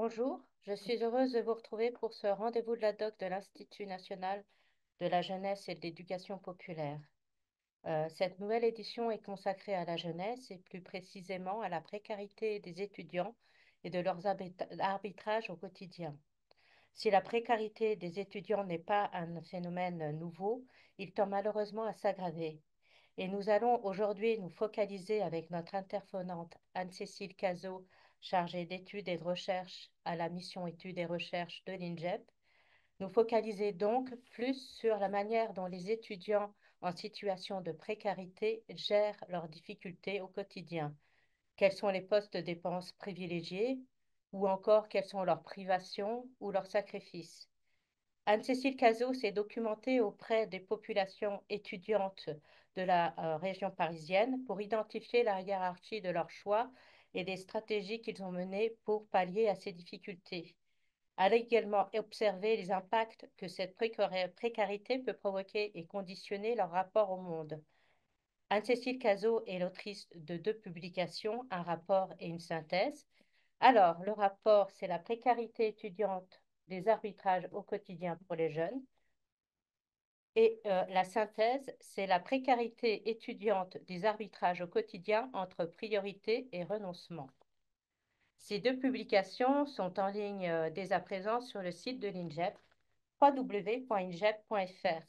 Bonjour, je suis heureuse de vous retrouver pour ce rendez-vous de la doc de l'Institut national de la jeunesse et de l'éducation populaire. Cette nouvelle édition est consacrée à la jeunesse et plus précisément à la précarité des étudiants et de leurs arbitrages au quotidien. Si la précarité des étudiants n'est pas un phénomène nouveau, il tend malheureusement à s'aggraver. Et nous allons aujourd'hui nous focaliser avec notre intervenante Anne-Cécile Cazot, chargée d'études et de recherche à la mission études et recherche de l'INJEP, nous focaliser donc plus sur la manière dont les étudiants en situation de précarité gèrent leurs difficultés au quotidien. Quels sont les postes de dépenses privilégiés ou encore quelles sont leurs privations ou leurs sacrifices. Anne-Cécile Cazot s'est documentée auprès des populations étudiantes de la région parisienne pour identifier la hiérarchie de leurs choix et des stratégies qu'ils ont menées pour pallier à ces difficultés. Elle a également observé les impacts que cette précarité peut provoquer et conditionner leur rapport au monde. Anne-Cécile Cazot est l'autrice de deux publications, un rapport et une synthèse. Alors, le rapport, c'est la précarité étudiante des arbitrages au quotidien pour les jeunes. Et la synthèse, c'est la précarité étudiante des arbitrages au quotidien entre priorité et renoncement. Ces deux publications sont en ligne dès à présent sur le site de l'INJEP, www.ingep.fr.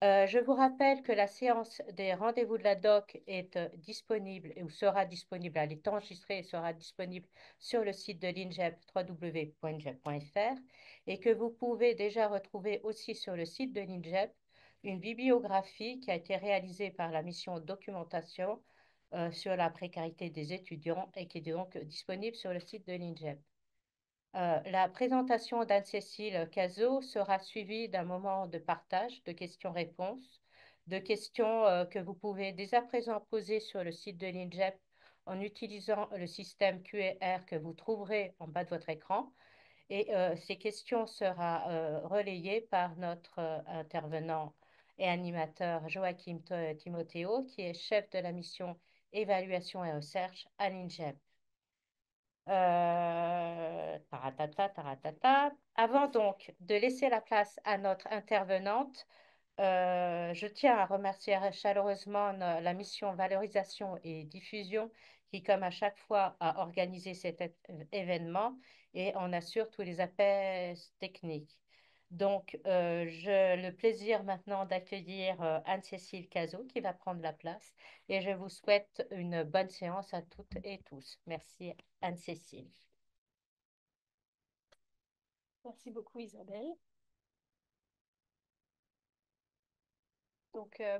Je vous rappelle que la séance des rendez-vous de la doc est disponible ou sera disponible, elle est enregistrée et sera disponible sur le site de l'INJEP, www.ingep.fr, et que vous pouvez déjà retrouver aussi sur le site de l'INJEP une bibliographie qui a été réalisée par la mission documentation sur la précarité des étudiants et qui est donc disponible sur le site de l'INJEP. La présentation d'Anne-Cécile Cazot sera suivie d'un moment de partage, de questions-réponses, de questions que vous pouvez dès à présent poser sur le site de l'INJEP en utilisant le système QR que vous trouverez en bas de votre écran. Et ces questions seront relayées par notre intervenant et animateur Joachim Timothéo, qui est chef de la mission évaluation et recherche à l'INJEP. Taratata, taratata. Avant donc de laisser la place à notre intervenante, je tiens à remercier chaleureusement la mission Valorisation et Diffusion qui, comme à chaque fois, a organisé cet événement et en assure tous les aspects techniques. Donc, j'ai le plaisir maintenant d'accueillir Anne-Cécile Cazot qui va prendre la place et je vous souhaite une bonne séance à toutes et tous. Merci Anne-Cécile. Merci beaucoup Isabelle.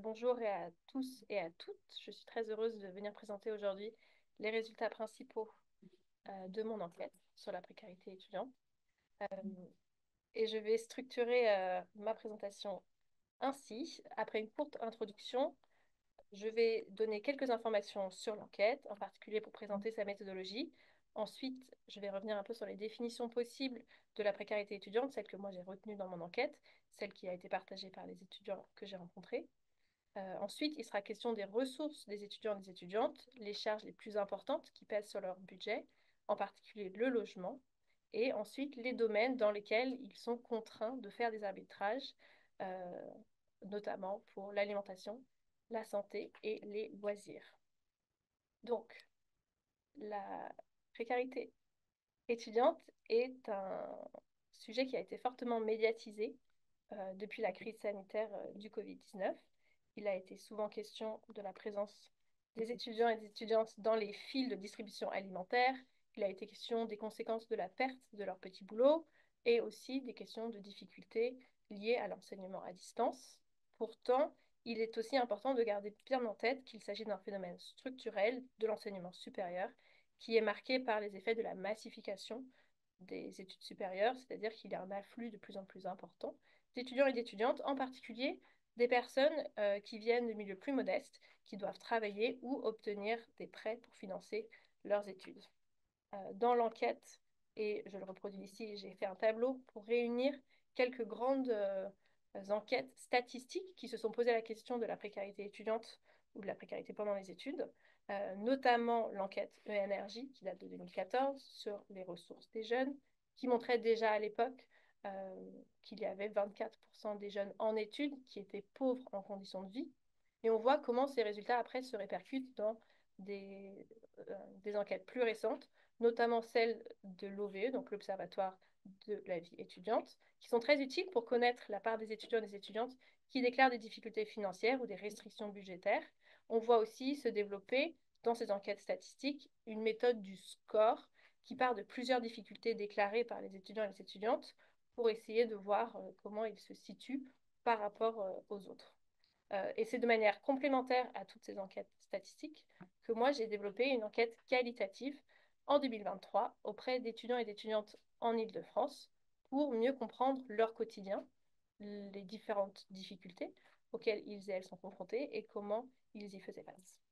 Bonjour à tous et à toutes. Je suis très heureuse de venir présenter aujourd'hui les résultats principaux de mon enquête sur la précarité étudiante. Euh, et je vais structurer ma présentation ainsi. Après une courte introduction, je vais donner quelques informations sur l'enquête, en particulier pour présenter sa méthodologie. Ensuite, je vais revenir un peu sur les définitions possibles de la précarité étudiante, celle que moi j'ai retenue dans mon enquête, celle qui a été partagée par les étudiants que j'ai rencontrés. Ensuite, il sera question des ressources des étudiants et des étudiantes, les charges les plus importantes qui pèsent sur leur budget, en particulier le logement, et ensuite les domaines dans lesquels ils sont contraints de faire des arbitrages, euh, notamment pour l'alimentation, la santé et les loisirs. Donc, la précarité étudiante est un sujet qui a été fortement médiatisé depuis la crise sanitaire du Covid-19. Il a été souvent question de la présence des étudiants et des étudiantes dans les files de distribution alimentaire. Il a été question des conséquences de la perte de leur petit boulot et aussi des questions de difficultés liées à l'enseignement à distance. Pourtant, il est aussi important de garder bien en tête qu'il s'agit d'un phénomène structurel de l'enseignement supérieur qui est marqué par les effets de la massification des études supérieures, c'est-à-dire qu'il y a un afflux de plus en plus important d'étudiants et d'étudiantes, en particulier des personnes qui viennent de milieux plus modestes, qui doivent travailler ou obtenir des prêts pour financer leurs études. Dans l'enquête, et je le reproduis ici, j'ai fait un tableau pour réunir quelques grandes enquêtes statistiques qui se sont posées la question de la précarité étudiante ou de la précarité pendant les études, notamment l'enquête ENRJ qui date de 2014 sur les ressources des jeunes, qui montrait déjà à l'époque qu'il y avait 24% des jeunes en études qui étaient pauvres en conditions de vie. Et on voit comment ces résultats après se répercutent dans des enquêtes plus récentes, notamment celle de l'OVE, donc l'Observatoire de la vie étudiante, qui sont très utiles pour connaître la part des étudiants et des étudiantes qui déclarent des difficultés financières ou des restrictions budgétaires. On voit aussi se développer dans ces enquêtes statistiques une méthode du score qui part de plusieurs difficultés déclarées par les étudiants et les étudiantes pour essayer de voir comment ils se situent par rapport aux autres. Et c'est de manière complémentaire à toutes ces enquêtes statistiques que moi, j'ai développé une enquête qualitative en 2023 auprès d'étudiants et d'étudiantes en Île-de-France pour mieux comprendre leur quotidien, les différentes difficultés auxquelles ils et elles sont confrontés et comment ils y faisaient face.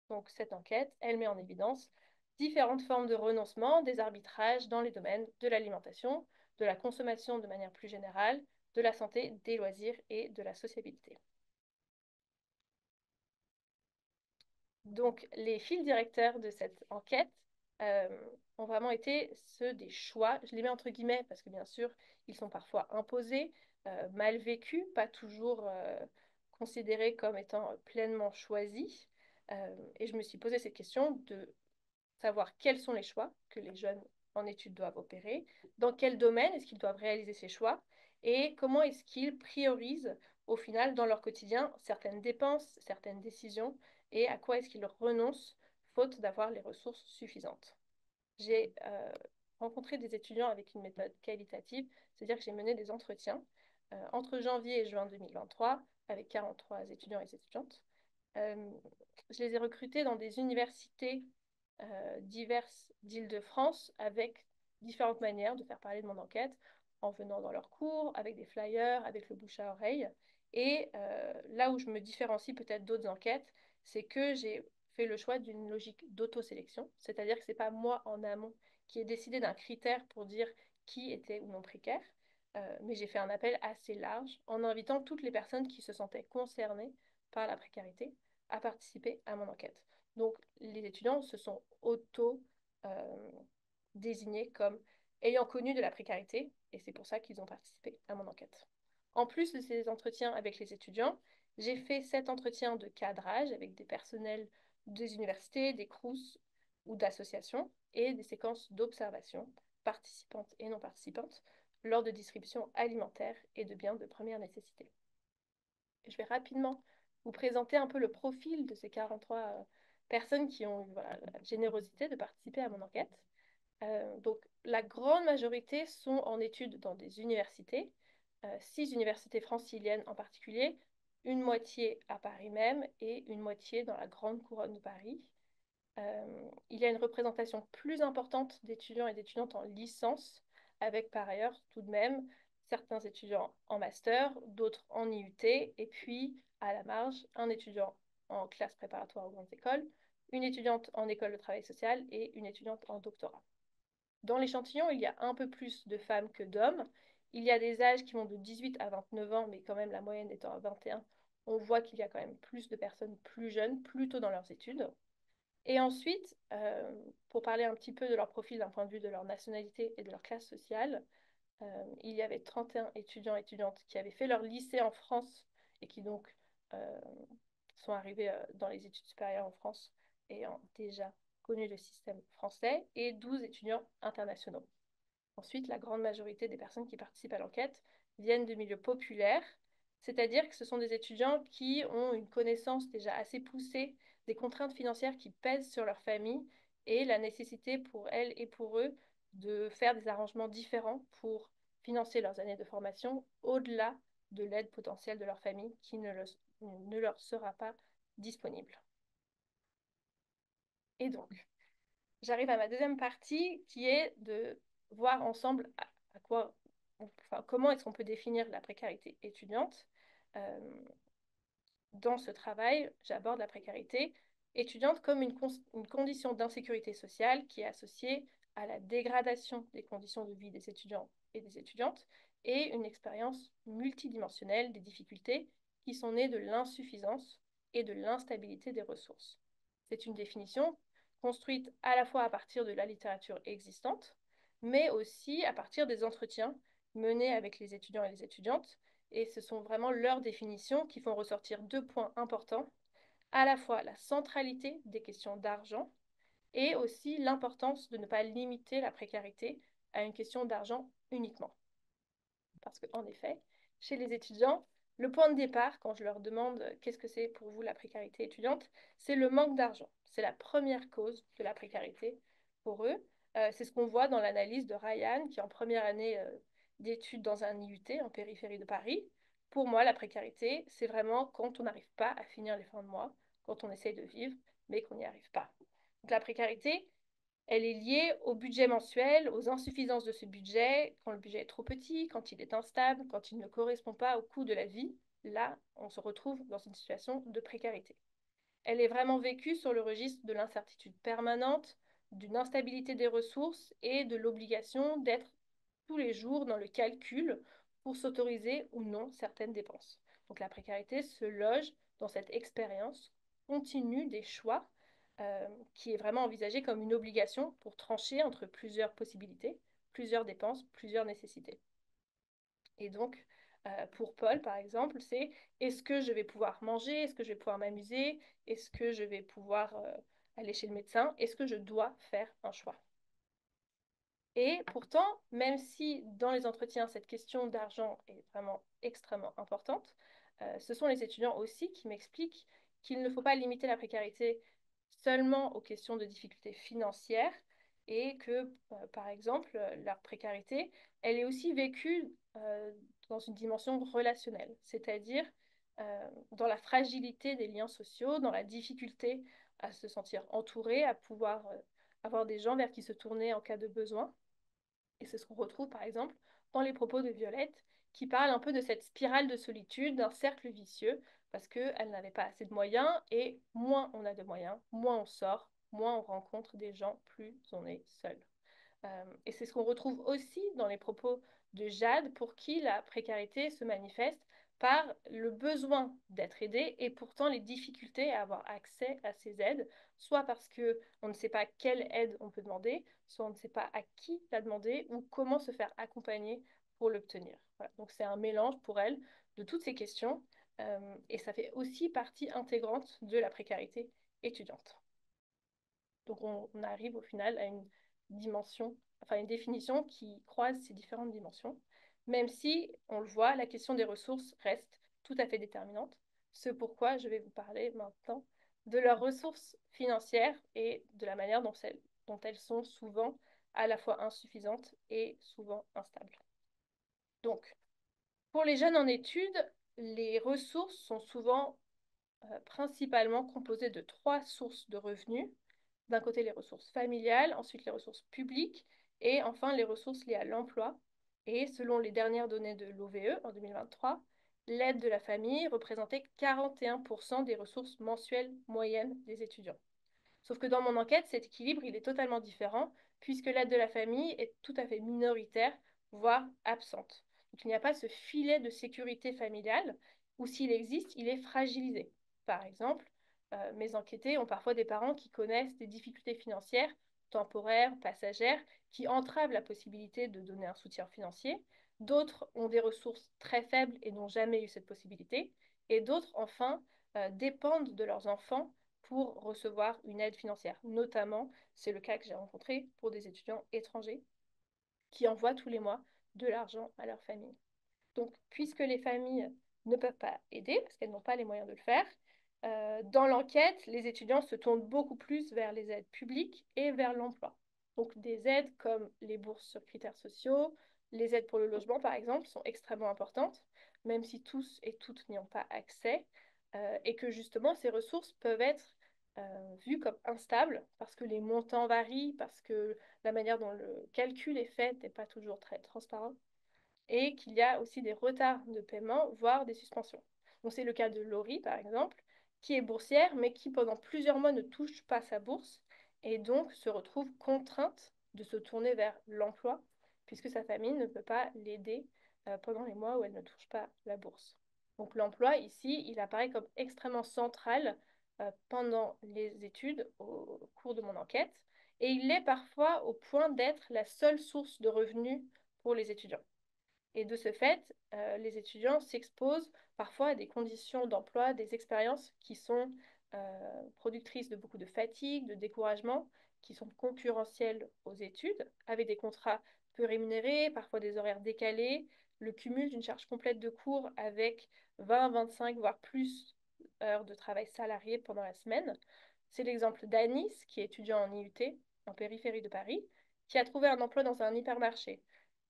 Donc cette enquête, elle met en évidence différentes formes de renoncement, des arbitrages dans les domaines de l'alimentation, de la consommation de manière plus générale, de la santé, des loisirs et de la sociabilité. Donc, les fils directeurs de cette enquête euh, ont vraiment été ceux des choix. Je les mets entre guillemets parce que bien sûr, ils sont parfois imposés, mal vécus, pas toujours considérés comme étant pleinement choisis. Et je me suis posé cette question de savoir quels sont les choix que les jeunes en études doivent opérer, dans quel domaine est-ce qu'ils doivent réaliser ces choix et comment est-ce qu'ils priorisent au final dans leur quotidien certaines dépenses, certaines décisions et à quoi est-ce qu'ils renoncent faute d'avoir les ressources suffisantes. J'ai rencontré des étudiants avec une méthode qualitative, c'est-à-dire que j'ai mené des entretiens entre janvier et juin 2023 avec 43 étudiants et étudiantes. Euh, je les ai recrutés dans des universités diverses d'Île-de-France avec différentes manières de faire parler de mon enquête, en venant dans leurs cours, avec des flyers, avec le bouche à oreille. Et là où je me différencie peut-être d'autres enquêtes, c'est que j'ai fait le choix d'une logique d'autosélection, c'est-à-dire que ce n'est pas moi en amont qui ai décidé d'un critère pour dire qui était ou non précaire, mais j'ai fait un appel assez large en invitant toutes les personnes qui se sentaient concernées par la précarité à participer à mon enquête. Donc, les étudiants se sont auto-désignés comme ayant connu de la précarité, et c'est pour ça qu'ils ont participé à mon enquête. En plus de ces entretiens avec les étudiants, j'ai fait 7 entretiens de cadrage avec des personnels des universités, des CROUS ou d'associations, et des séquences d'observation, participantes et non participantes, lors de distributions alimentaires et de biens de première nécessité. Je vais rapidement vous présenter un peu le profil de ces 43 personnes qui ont eu voilà, la générosité de participer à mon enquête. Donc, la grande majorité sont en études dans des universités, 6 universités franciliennes en particulier, une moitié à Paris même et une moitié dans la grande couronne de Paris. Il y a une représentation plus importante d'étudiants et d'étudiantes en licence, avec par ailleurs tout de même certains étudiants en master, d'autres en IUT, et puis à la marge, un étudiant en classe préparatoire aux grandes écoles, une étudiante en école de travail social et une étudiante en doctorat. Dans l'échantillon, il y a un peu plus de femmes que d'hommes. Il y a des âges qui vont de 18 à 29 ans, mais quand même la moyenne étant à 21. On voit qu'il y a quand même plus de personnes plus jeunes, plus tôt dans leurs études. Et ensuite, pour parler un petit peu de leur profil d'un point de vue de leur nationalité et de leur classe sociale, il y avait 31 étudiants et étudiantes qui avaient fait leur lycée en France et qui donc euh, sont arrivés dans les études supérieures en France ayant déjà connu le système français, et 12 étudiants internationaux. Ensuite, la grande majorité des personnes qui participent à l'enquête viennent de milieux populaires, c'est-à-dire que ce sont des étudiants qui ont une connaissance déjà assez poussée des contraintes financières qui pèsent sur leur famille et la nécessité pour elles et pour eux de faire des arrangements différents pour financer leurs années de formation au-delà de l'aide potentielle de leur famille qui ne leur sera pas disponible. Et donc, j'arrive à ma deuxième partie qui est de voir ensemble à quoi, enfin, comment est-ce qu'on peut définir la précarité étudiante. Euh, Dans ce travail, j'aborde la précarité étudiante comme une condition d'insécurité sociale qui est associée à la dégradation des conditions de vie des étudiants et des étudiantes et une expérience multidimensionnelle des difficultés qui sont nées de l'insuffisance et de l'instabilité des ressources. C'est une définition construite à la fois à partir de la littérature existante, mais aussi à partir des entretiens menés avec les étudiants et les étudiantes. Et ce sont vraiment leurs définitions qui font ressortir deux points importants, à la fois la centralité des questions d'argent et aussi l'importance de ne pas limiter la précarité à une question d'argent uniquement. Parce qu'en effet, chez les étudiants, le point de départ, quand je leur demande qu'est-ce que c'est pour vous la précarité étudiante, c'est le manque d'argent. C'est la première cause de la précarité pour eux. C'est ce qu'on voit dans l'analyse de Ryan, qui est en première année d'études dans un IUT en périphérie de Paris. Pour moi, la précarité, c'est vraiment quand on n'arrive pas à finir les fins de mois, quand on essaye de vivre, mais qu'on n'y arrive pas. Donc la précarité, elle est liée au budget mensuel, aux insuffisances de ce budget, quand le budget est trop petit, quand il est instable, quand il ne correspond pas au coût de la vie. Là, on se retrouve dans une situation de précarité. Elle est vraiment vécue sur le registre de l'incertitude permanente, d'une instabilité des ressources et de l'obligation d'être tous les jours dans le calcul pour s'autoriser ou non certaines dépenses. Donc la précarité se loge dans cette expérience continue des choix qui est vraiment envisagée comme une obligation pour trancher entre plusieurs possibilités, plusieurs dépenses, plusieurs nécessités. Et donc, pour Paul, par exemple, c'est est-ce que je vais pouvoir manger? Est-ce que je vais pouvoir m'amuser? Est-ce que je vais pouvoir aller chez le médecin? Est-ce que je dois faire un choix? Et pourtant, même si dans les entretiens, cette question d'argent est vraiment extrêmement importante, ce sont les étudiants aussi qui m'expliquent qu'il ne faut pas limiter la précarité seulement aux questions de difficultés financières et que, par exemple, leur précarité, elle est aussi vécue dans une dimension relationnelle, c'est-à-dire dans la fragilité des liens sociaux, dans la difficulté à se sentir entouré, à pouvoir avoir des gens vers qui se tourner en cas de besoin. Et c'est ce qu'on retrouve par exemple dans les propos de Violette, qui parle un peu de cette spirale de solitude, d'un cercle vicieux, parce qu'elle n'avait pas assez de moyens, et moins on a de moyens, moins on sort, moins on rencontre des gens, plus on est seul. Et c'est ce qu'on retrouve aussi dans les propos de Jade, pour qui la précarité se manifeste par le besoin d'être aidé et pourtant les difficultés à avoir accès à ces aides, soit parce qu'on ne sait pas quelle aide on peut demander, soit on ne sait pas à qui la demander ou comment se faire accompagner pour l'obtenir. Voilà. Donc c'est un mélange pour elle de toutes ces questions et ça fait aussi partie intégrante de la précarité étudiante. Donc on arrive au final à une dimension, enfin une définition qui croise ces différentes dimensions, même si, on le voit, la question des ressources reste tout à fait déterminante. Ce pourquoi je vais vous parler maintenant de leurs ressources financières et de la manière dont elles sont souvent à la fois insuffisantes et souvent instables. Donc, pour les jeunes en études, les ressources sont souvent principalement composées de trois sources de revenus. D'un côté, les ressources familiales, ensuite les ressources publiques et enfin les ressources liées à l'emploi. Et selon les dernières données de l'OVE en 2023, l'aide de la famille représentait 41% des ressources mensuelles moyennes des étudiants. Sauf que dans mon enquête, cet équilibre, il est totalement différent, puisque l'aide de la famille est tout à fait minoritaire, voire absente. Donc il n'y a pas ce filet de sécurité familiale, ou s'il existe, il est fragilisé. Par exemple, mes enquêtés ont parfois des parents qui connaissent des difficultés financières, temporaires, passagères, qui entravent la possibilité de donner un soutien financier. D'autres ont des ressources très faibles et n'ont jamais eu cette possibilité. Et d'autres, enfin, dépendent de leurs enfants pour recevoir une aide financière. Notamment, c'est le cas que j'ai rencontré pour des étudiants étrangers qui envoient tous les mois de l'argent à leur famille. Donc, puisque les familles ne peuvent pas aider, parce qu'elles n'ont pas les moyens de le faire, dans l'enquête, les étudiants se tournent beaucoup plus vers les aides publiques et vers l'emploi. Donc, des aides comme les bourses sur critères sociaux, les aides pour le logement, par exemple, sont extrêmement importantes, même si tous et toutes n'y ont pas accès, et que justement, ces ressources peuvent être vues comme instables, parce que les montants varient, parce que la manière dont le calcul est fait n'est pas toujours très transparent et qu'il y a aussi des retards de paiement, voire des suspensions. Donc c'est le cas de Laurie, par exemple, qui est boursière, mais qui pendant plusieurs mois ne touche pas sa bourse et donc se retrouve contrainte de se tourner vers l'emploi, puisque sa famille ne peut pas l'aider pendant les mois où elles ne touchent pas la bourse. Donc l'emploi, ici, il apparaît comme extrêmement central pendant les études au cours de mon enquête, et il l'est parfois au point d'être la seule source de revenus pour les étudiants. Et de ce fait, les étudiants s'exposent parfois à des conditions d'emploi, des expériences qui sont productrices de beaucoup de fatigue, de découragement, qui sont concurrentielles aux études, avec des contrats peu rémunérés, parfois des horaires décalés, le cumul d'une charge complète de cours avec 20, 25, voire plus heures de travail salarié pendant la semaine. C'est l'exemple d'Anis, qui est étudiant en IUT, en périphérie de Paris, qui a trouvé un emploi dans un hypermarché,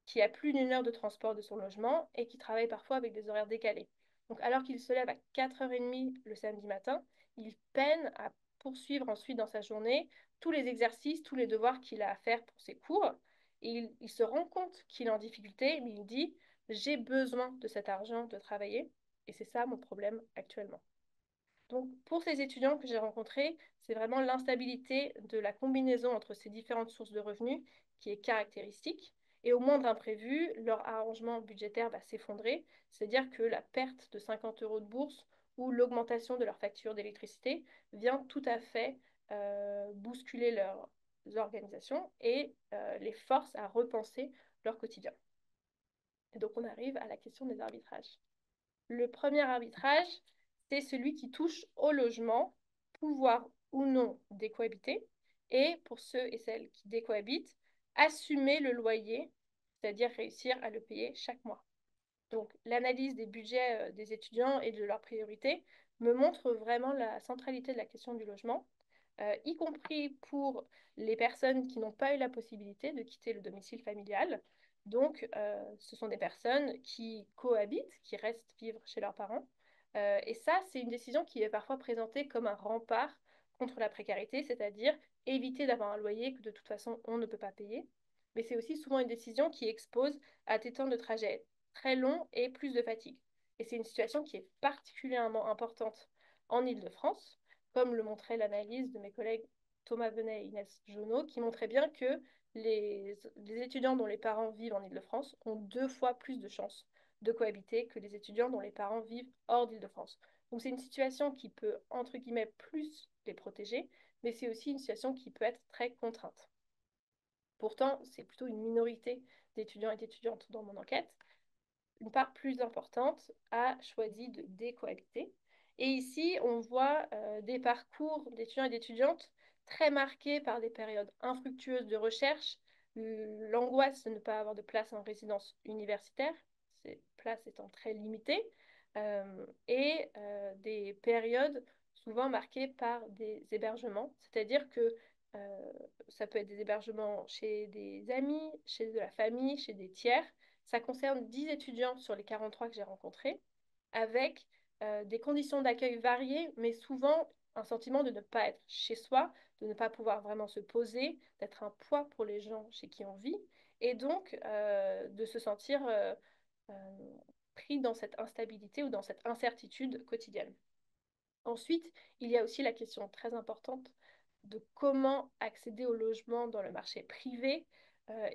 qui a plus d'une heure de transport de son logement et qui travaille parfois avec des horaires décalés. Donc, alors qu'il se lève à 4h30 le samedi matin, il peine à poursuivre ensuite dans sa journée tous les exercices, tous les devoirs qu'il a à faire pour ses cours. Et il se rend compte qu'il est en difficulté, mais il dit, j'ai besoin de cet argent de travailler. Et c'est ça mon problème actuellement. Donc, pour ces étudiants que j'ai rencontrés, c'est vraiment l'instabilité de la combinaison entre ces différentes sources de revenus qui est caractéristique. Et au moindre imprévu, leur arrangement budgétaire va s'effondrer, c'est-à-dire que la perte de 50 euros de bourse ou l'augmentation de leur facture d'électricité vient tout à fait bousculer leurs organisations et les force à repenser leur quotidien. Et donc, on arrive à la question des arbitrages. Le premier arbitrage, c'est celui qui touche au logement, pouvoir ou non décohabiter, et pour ceux et celles qui décohabitent, assumer le loyer, c'est-à-dire réussir à le payer chaque mois. Donc l'analyse des budgets des étudiants et de leurs priorités me montre vraiment la centralité de la question du logement, y compris pour les personnes qui n'ont pas eu la possibilité de quitter le domicile familial. Donc, ce sont des personnes qui cohabitent, qui restent vivre chez leurs parents. Et ça, c'est une décision qui est parfois présentée comme un rempart contre la précarité, c'est-à-dire éviter d'avoir un loyer que de toute façon on ne peut pas payer. Mais c'est aussi souvent une décision qui expose à des temps de trajet très longs et plus de fatigue. Et c'est une situation qui est particulièrement importante en Île-de-France, comme le montrait l'analyse de mes collègues Thomas Venet et Inès Jonot, qui montrait bien que les étudiants dont les parents vivent en Île-de-France ont 2 fois plus de chances de cohabiter que les étudiants dont les parents vivent hors d'Île-de-France. Donc c'est une situation qui peut, entre guillemets, plus les protéger, mais c'est aussi une situation qui peut être très contrainte. Pourtant, c'est plutôt une minorité d'étudiants et d'étudiantes dans mon enquête. Une part plus importante a choisi de décohabiter. Et ici, on voit des parcours d'étudiants et d'étudiantes très marqués par des périodes infructueuses de recherche, l'angoisse de ne pas avoir de place en résidence universitaire, ces places étant très limitées, et des périodes souvent marquées par des hébergements, c'est-à-dire que euh, ça peut être des hébergements chez des amis, chez de la famille, chez des tiers. Ça concerne 10 étudiants sur les 43 que j'ai rencontrés, avec des conditions d'accueil variées, mais souvent un sentiment de ne pas être chez soi, de ne pas pouvoir vraiment se poser, d'être un poids pour les gens chez qui on vit, et donc de se sentir pris dans cette instabilité ou dans cette incertitude quotidienne. Ensuite, il y a aussi la question très importante de comment accéder au logement dans le marché privé.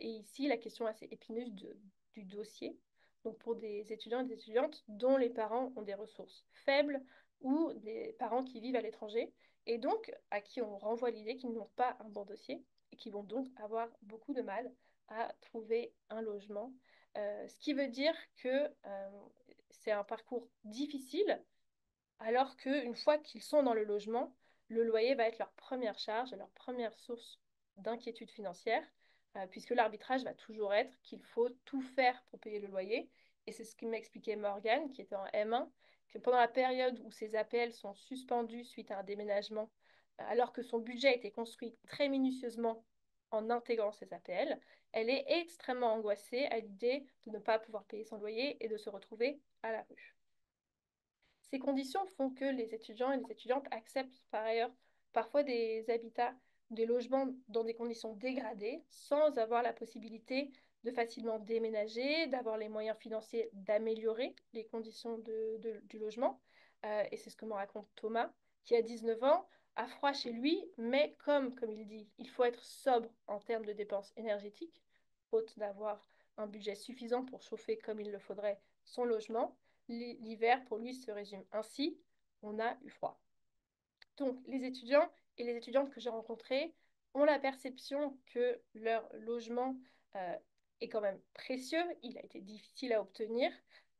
Et ici, la question assez épineuse du dossier. Donc pour des étudiants et des étudiantes dont les parents ont des ressources faibles ou des parents qui vivent à l'étranger et donc à qui on renvoie l'idée qu'ils n'ont pas un bon dossier et qui vont donc avoir beaucoup de mal à trouver un logement. Ce qui veut dire que c'est un parcours difficile alors qu'une fois qu'ils sont dans le logement, le loyer va être leur première charge, leur première source d'inquiétude financière, puisque l'arbitrage va toujours être qu'il faut tout faire pour payer le loyer. Et c'est ce que m'expliquait Morgane, qui était en M1, que pendant la période où ses APL sont suspendus suite à un déménagement, alors que son budget a été construit très minutieusement en intégrant ses APL, elle est extrêmement angoissée à l'idée de ne pas pouvoir payer son loyer et de se retrouver à la rue. Ces conditions font que les étudiants et les étudiantes acceptent par ailleurs parfois des habitats, des logements dans des conditions dégradées, sans avoir la possibilité de facilement déménager, d'avoir les moyens financiers d'améliorer les conditions du logement. Et c'est ce que me raconte Thomas, qui a 19 ans, a froid chez lui, mais comme il dit, il faut être sobre en termes de dépenses énergétiques, faute d'avoir un budget suffisant pour chauffer comme il le faudrait son logement, l'hiver pour lui se résume ainsi, on a eu froid. Donc les étudiants et les étudiantes que j'ai rencontrés ont la perception que leur logement euh, est quand même précieux, il a été difficile à obtenir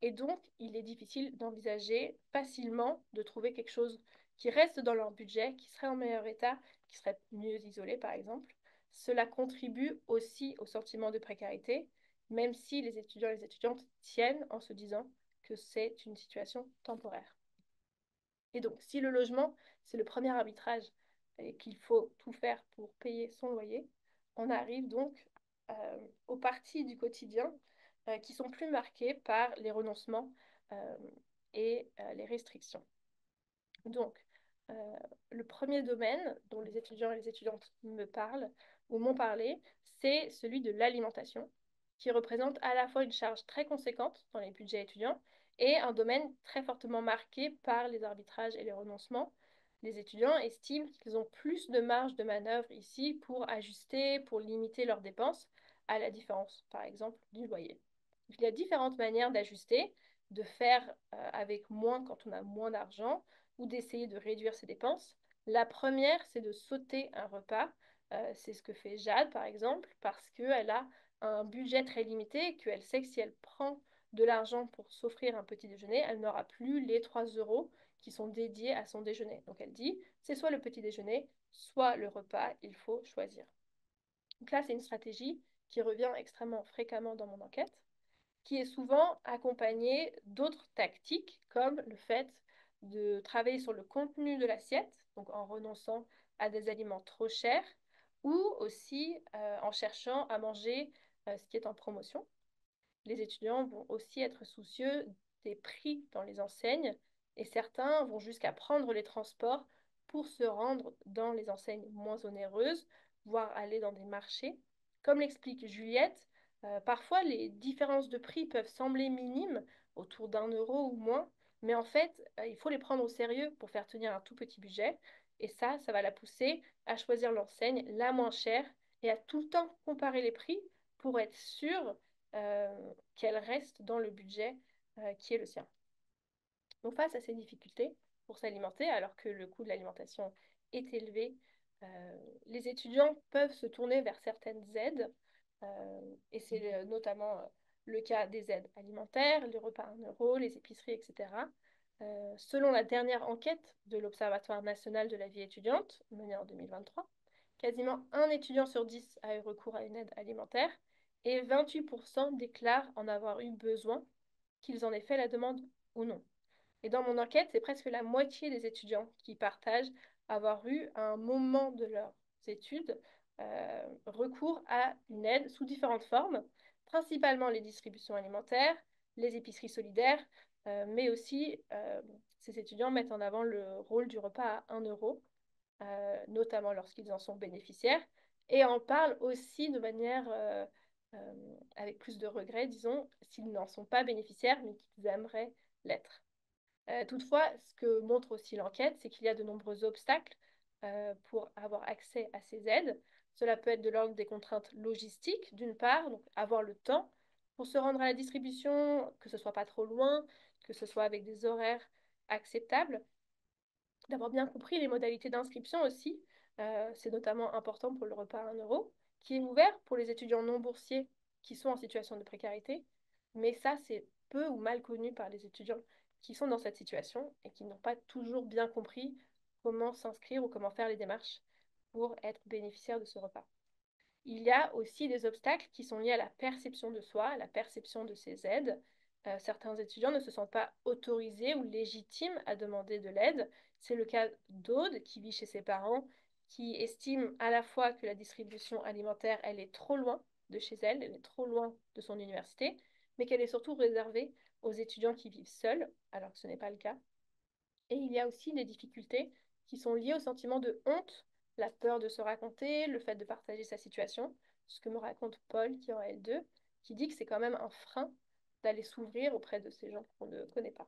et donc il est difficile d'envisager facilement de trouver quelque chose qui reste dans leur budget, qui serait en meilleur état, qui serait mieux isolé par exemple. Cela contribue aussi au sentiment de précarité, même si les étudiants et les étudiantes tiennent en se disant que c'est une situation temporaire. Et donc, si le logement, c'est le premier arbitrage et qu'il faut tout faire pour payer son loyer, on arrive donc aux parties du quotidien qui sont plus marquées par les renoncements euh, et les restrictions. Donc, euh, le premier domaine dont les étudiants et les étudiantes me parlent ou m'ont parlé, c'est celui de l'alimentation, qui représente à la fois une charge très conséquente dans les budgets étudiants et un domaine très fortement marqué par les arbitrages et les renoncements. Les étudiants estiment qu'ils ont plus de marge de manœuvre ici pour ajuster, pour limiter leurs dépenses, à la différence, par exemple, du loyer. Il y a différentes manières d'ajuster, de faire avec moins quand on a moins d'argent ou d'essayer de réduire ses dépenses. La première, c'est de sauter un repas. C'est ce que fait Jade, par exemple, parce qu'elle a un budget très limité et qu'elle sait que si elle prend de l'argent pour s'offrir un petit déjeuner, elle n'aura plus les 3 euros qui sont dédiés à son déjeuner. Donc elle dit, c'est soit le petit déjeuner, soit le repas, il faut choisir. Donc là, c'est une stratégie qui revient extrêmement fréquemment dans mon enquête, qui est souvent accompagnée d'autres tactiques, comme le fait de travailler sur le contenu de l'assiette, donc en renonçant à des aliments trop chers, ou aussi en cherchant à manger ce qui est en promotion. Les étudiants vont aussi être soucieux des prix dans les enseignes et certains vont jusqu'à prendre les transports pour se rendre dans les enseignes moins onéreuses, voire aller dans des marchés. Comme l'explique Juliette, parfois les différences de prix peuvent sembler minimes, autour d'1 euro ou moins, mais en fait, il faut les prendre au sérieux pour faire tenir un tout petit budget. Et ça va la pousser à choisir l'enseigne la moins chère et à tout le temps comparer les prix pour être sûr qu'elle reste dans le budget qui est le sien. Donc face à ces difficultés pour s'alimenter, alors que le coût de l'alimentation est élevé, les étudiants peuvent se tourner vers certaines aides, et c'est notamment le cas des aides alimentaires, les repas à 1 euro, les épiceries, etc. Selon la dernière enquête de l'Observatoire national de la vie étudiante, menée en 2023, quasiment un étudiant sur 10 a eu recours à une aide alimentaire et 28% déclarent en avoir eu besoin, qu'ils en aient fait la demande ou non. Et dans mon enquête, c'est presque la moitié des étudiants qui partagent avoir eu à un moment de leurs études recours à une aide sous différentes formes, principalement les distributions alimentaires, les épiceries solidaires, mais aussi ces étudiants mettent en avant le rôle du repas à 1 euro, notamment lorsqu'ils en sont bénéficiaires, et en parlent aussi de manière avec plus de regret, disons, s'ils n'en sont pas bénéficiaires, mais qu'ils aimeraient l'être. Toutefois, ce que montre aussi l'enquête, c'est qu'il y a de nombreux obstacles pour avoir accès à ces aides. Cela peut être de l'ordre des contraintes logistiques, d'une part, donc avoir le temps pour se rendre à la distribution, que ce soit pas trop loin, que ce soit avec des horaires acceptables, d'avoir bien compris les modalités d'inscription aussi. C'est notamment important pour le repas à 1 euro, qui est ouvert pour les étudiants non boursiers qui sont en situation de précarité. Mais ça, c'est peu ou mal connu par les étudiants qui sont dans cette situation et qui n'ont pas toujours bien compris comment s'inscrire ou comment faire les démarches pour être bénéficiaires de ce repas. Il y a aussi des obstacles qui sont liés à la perception de soi, à la perception de ces aides. Certains étudiants ne se sentent pas autorisés ou légitimes à demander de l'aide. C'est le cas d'Aude, qui vit chez ses parents, qui estime à la fois que la distribution alimentaire, elle est trop loin de chez elle, elle est trop loin de son université, mais qu'elle est surtout réservée aux étudiants qui vivent seuls, alors que ce n'est pas le cas. Et il y a aussi des difficultés qui sont liées au sentiment de honte, la peur de se raconter, le fait de partager sa situation, ce que me raconte Paul, qui est en L2, qui dit que c'est quand même un frein d'aller s'ouvrir auprès de ces gens qu'on ne connaît pas.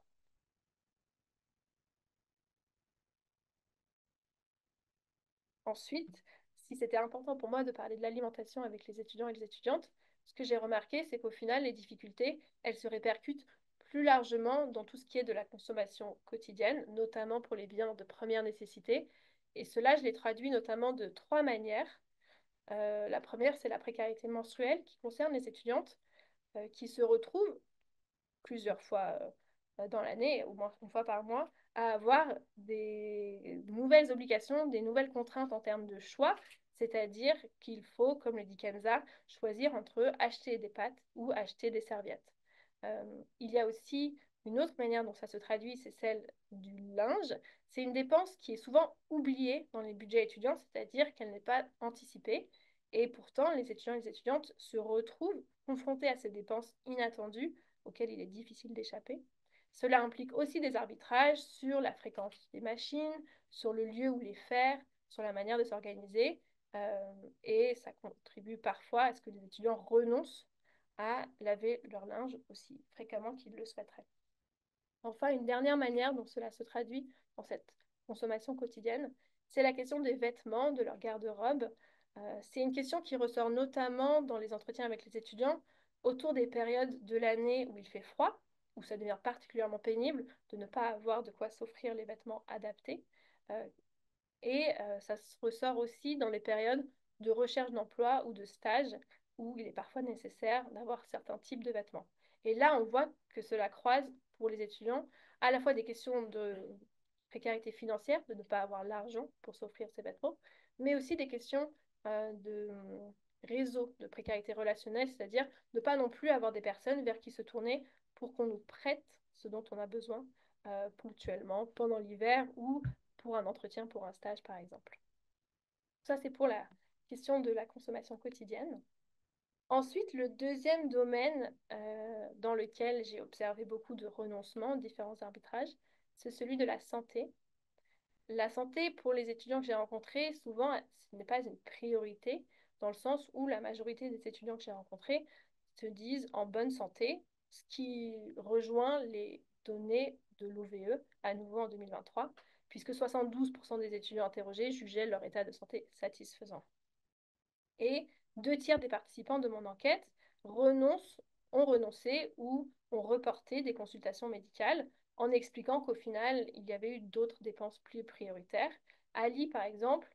Ensuite, si c'était important pour moi de parler de l'alimentation avec les étudiants et les étudiantes, ce que j'ai remarqué, c'est qu'au final, les difficultés, elles se répercutent plus largement dans tout ce qui est de la consommation quotidienne, notamment pour les biens de première nécessité. Et cela, je l'ai traduit notamment de trois manières. La première, c'est la précarité menstruelle qui concerne les étudiantes qui se retrouvent plusieurs fois dans l'année, au moins une fois par mois, à avoir des nouvelles obligations, des nouvelles contraintes en termes de choix, c'est-à-dire qu'il faut, comme le dit Kenza, choisir entre acheter des pâtes ou acheter des serviettes. Il y a aussi une autre manière dont ça se traduit, c'est celle du linge. C'est une dépense qui est souvent oubliée dans les budgets étudiants, c'est-à-dire qu'elle n'est pas anticipée. Et pourtant, les étudiants et les étudiantes se retrouvent confrontés à ces dépenses inattendues auxquelles il est difficile d'échapper. Cela implique aussi des arbitrages sur la fréquence des machines, sur le lieu où les faire, sur la manière de s'organiser. Et ça contribue parfois à ce que les étudiants renoncent à laver leur linge aussi fréquemment qu'ils le souhaiteraient. Enfin, une dernière manière dont cela se traduit dans cette consommation quotidienne, c'est la question des vêtements, de leur garde-robe. C'est une question qui ressort notamment dans les entretiens avec les étudiants autour des périodes de l'année où il fait froid, où ça devient particulièrement pénible de ne pas avoir de quoi s'offrir les vêtements adaptés. Euh, Ça se ressort aussi dans les périodes de recherche d'emploi ou de stage où il est parfois nécessaire d'avoir certains types de vêtements. Et là, on voit que cela croise pour les étudiants à la fois des questions de précarité financière, de ne pas avoir l'argent pour s'offrir ces vêtements, mais aussi des questions de réseau, de précarité relationnelle, c'est-à-dire ne pas non plus avoir des personnes vers qui se tourner pour qu'on nous prête ce dont on a besoin ponctuellement pendant l'hiver ou pour un entretien, pour un stage, par exemple. Ça, c'est pour la question de la consommation quotidienne. Ensuite, le deuxième domaine dans lequel j'ai observé beaucoup de renoncements, différents arbitrages, c'est celui de la santé. La santé, pour les étudiants que j'ai rencontrés, souvent, ce n'est pas une priorité, dans le sens où la majorité des étudiants que j'ai rencontrés se disent en bonne santé, ce qui rejoint les données de l'OVE, à nouveau en 2023, puisque 72% des étudiants interrogés jugeaient leur état de santé satisfaisant. Et 2 tiers des participants de mon enquête ont renoncé ou ont reporté des consultations médicales en expliquant qu'au final, il y avait eu d'autres dépenses plus prioritaires. Ali, par exemple,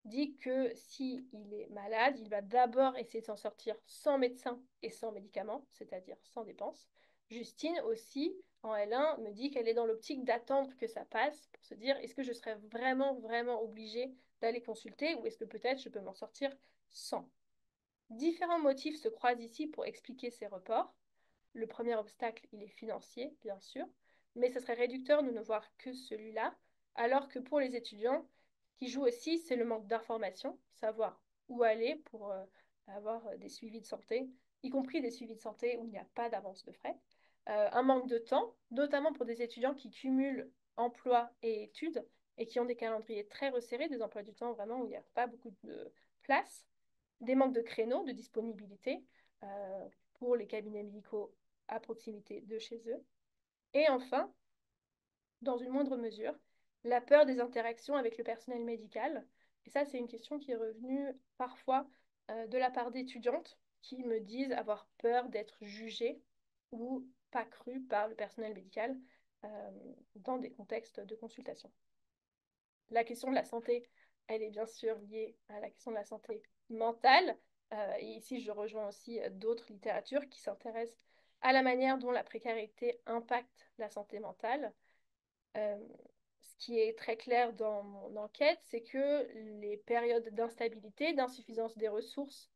dit que s'il est malade, il va d'abord essayer de s'en sortir sans médecin et sans médicaments, c'est-à-dire sans dépenses. Justine aussi, en L1, me dit qu'elle est dans l'optique d'attendre que ça passe pour se dire est-ce que je serais vraiment, vraiment obligée d'aller consulter ou est-ce que peut-être je peux m'en sortir sans. Différents motifs se croisent ici pour expliquer ces reports. Le premier obstacle, il est financier, bien sûr, mais ce serait réducteur de ne voir que celui-là, alors que pour les étudiants, qui joue aussi, c'est le manque d'informations, savoir où aller pour avoir des suivis de santé, y compris des suivis de santé où il n'y a pas d'avance de frais. Un manque de temps, notamment pour des étudiants qui cumulent emploi et études et qui ont des calendriers très resserrés, des emplois du temps vraiment où il n'y a pas beaucoup de place, des manques de créneaux, de disponibilité pour les cabinets médicaux à proximité de chez eux. Et enfin, dans une moindre mesure, la peur des interactions avec le personnel médical. Et ça, c'est une question qui est revenue parfois de la part d'étudiantes qui me disent avoir peur d'être jugées ou pas crues par le personnel médical dans des contextes de consultation. La question de la santé, elle est bien sûr liée à la question de la santé mentale. Et ici, je rejoins aussi d'autres littératures qui s'intéressent à la manière dont la précarité impacte la santé mentale. Euh, Ce qui est très clair dans mon enquête, c'est que les périodes d'instabilité, d'insuffisance des ressources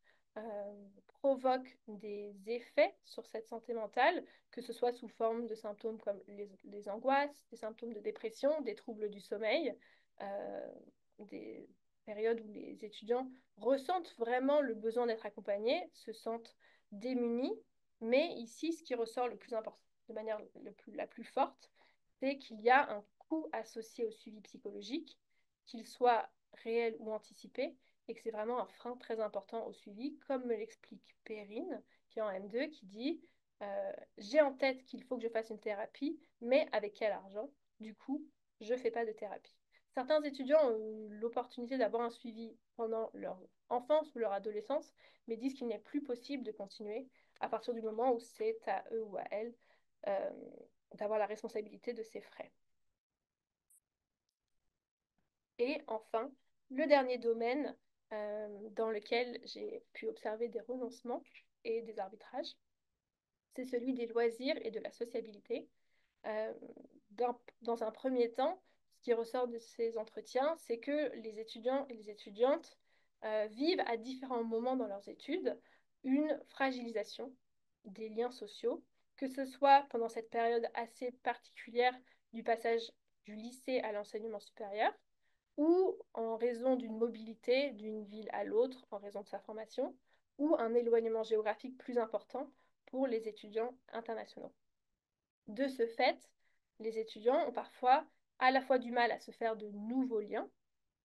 provoquent des effets sur cette santé mentale, que ce soit sous forme de symptômes comme les angoisses, des symptômes de dépression, des troubles du sommeil, euh, des périodes où les étudiants ressentent vraiment le besoin d'être accompagnés, se sentent démunis, mais ici, ce qui ressort le plus important, de manière la plus forte, c'est qu'il y a un coût associé au suivi psychologique, qu'il soit réel ou anticipé, et que c'est vraiment un frein très important au suivi, comme me l'explique Perrine, qui est en M2, qui dit j'ai en tête qu'il faut que je fasse une thérapie, mais avec quel argent? Du coup, je ne fais pas de thérapie. Certains étudiants ont eu l'opportunité d'avoir un suivi pendant leur enfance ou leur adolescence, mais disent qu'il n'est plus possible de continuer à partir du moment où c'est à eux ou à elles euh, d'avoir la responsabilité de ces frais. Et enfin, le dernier domaine dans lequel j'ai pu observer des renoncements et des arbitrages, c'est celui des loisirs et de la sociabilité. Euh, dans un premier temps, ce qui ressort de ces entretiens, c'est que les étudiants et les étudiantes vivent à différents moments dans leurs études une fragilisation des liens sociaux, que ce soit pendant cette période assez particulière du passage du lycée à l'enseignement supérieur, ou en raison d'une mobilité d'une ville à l'autre en raison de sa formation, ou un éloignement géographique plus important pour les étudiants internationaux. De ce fait, les étudiants ont parfois à la fois du mal à se faire de nouveaux liens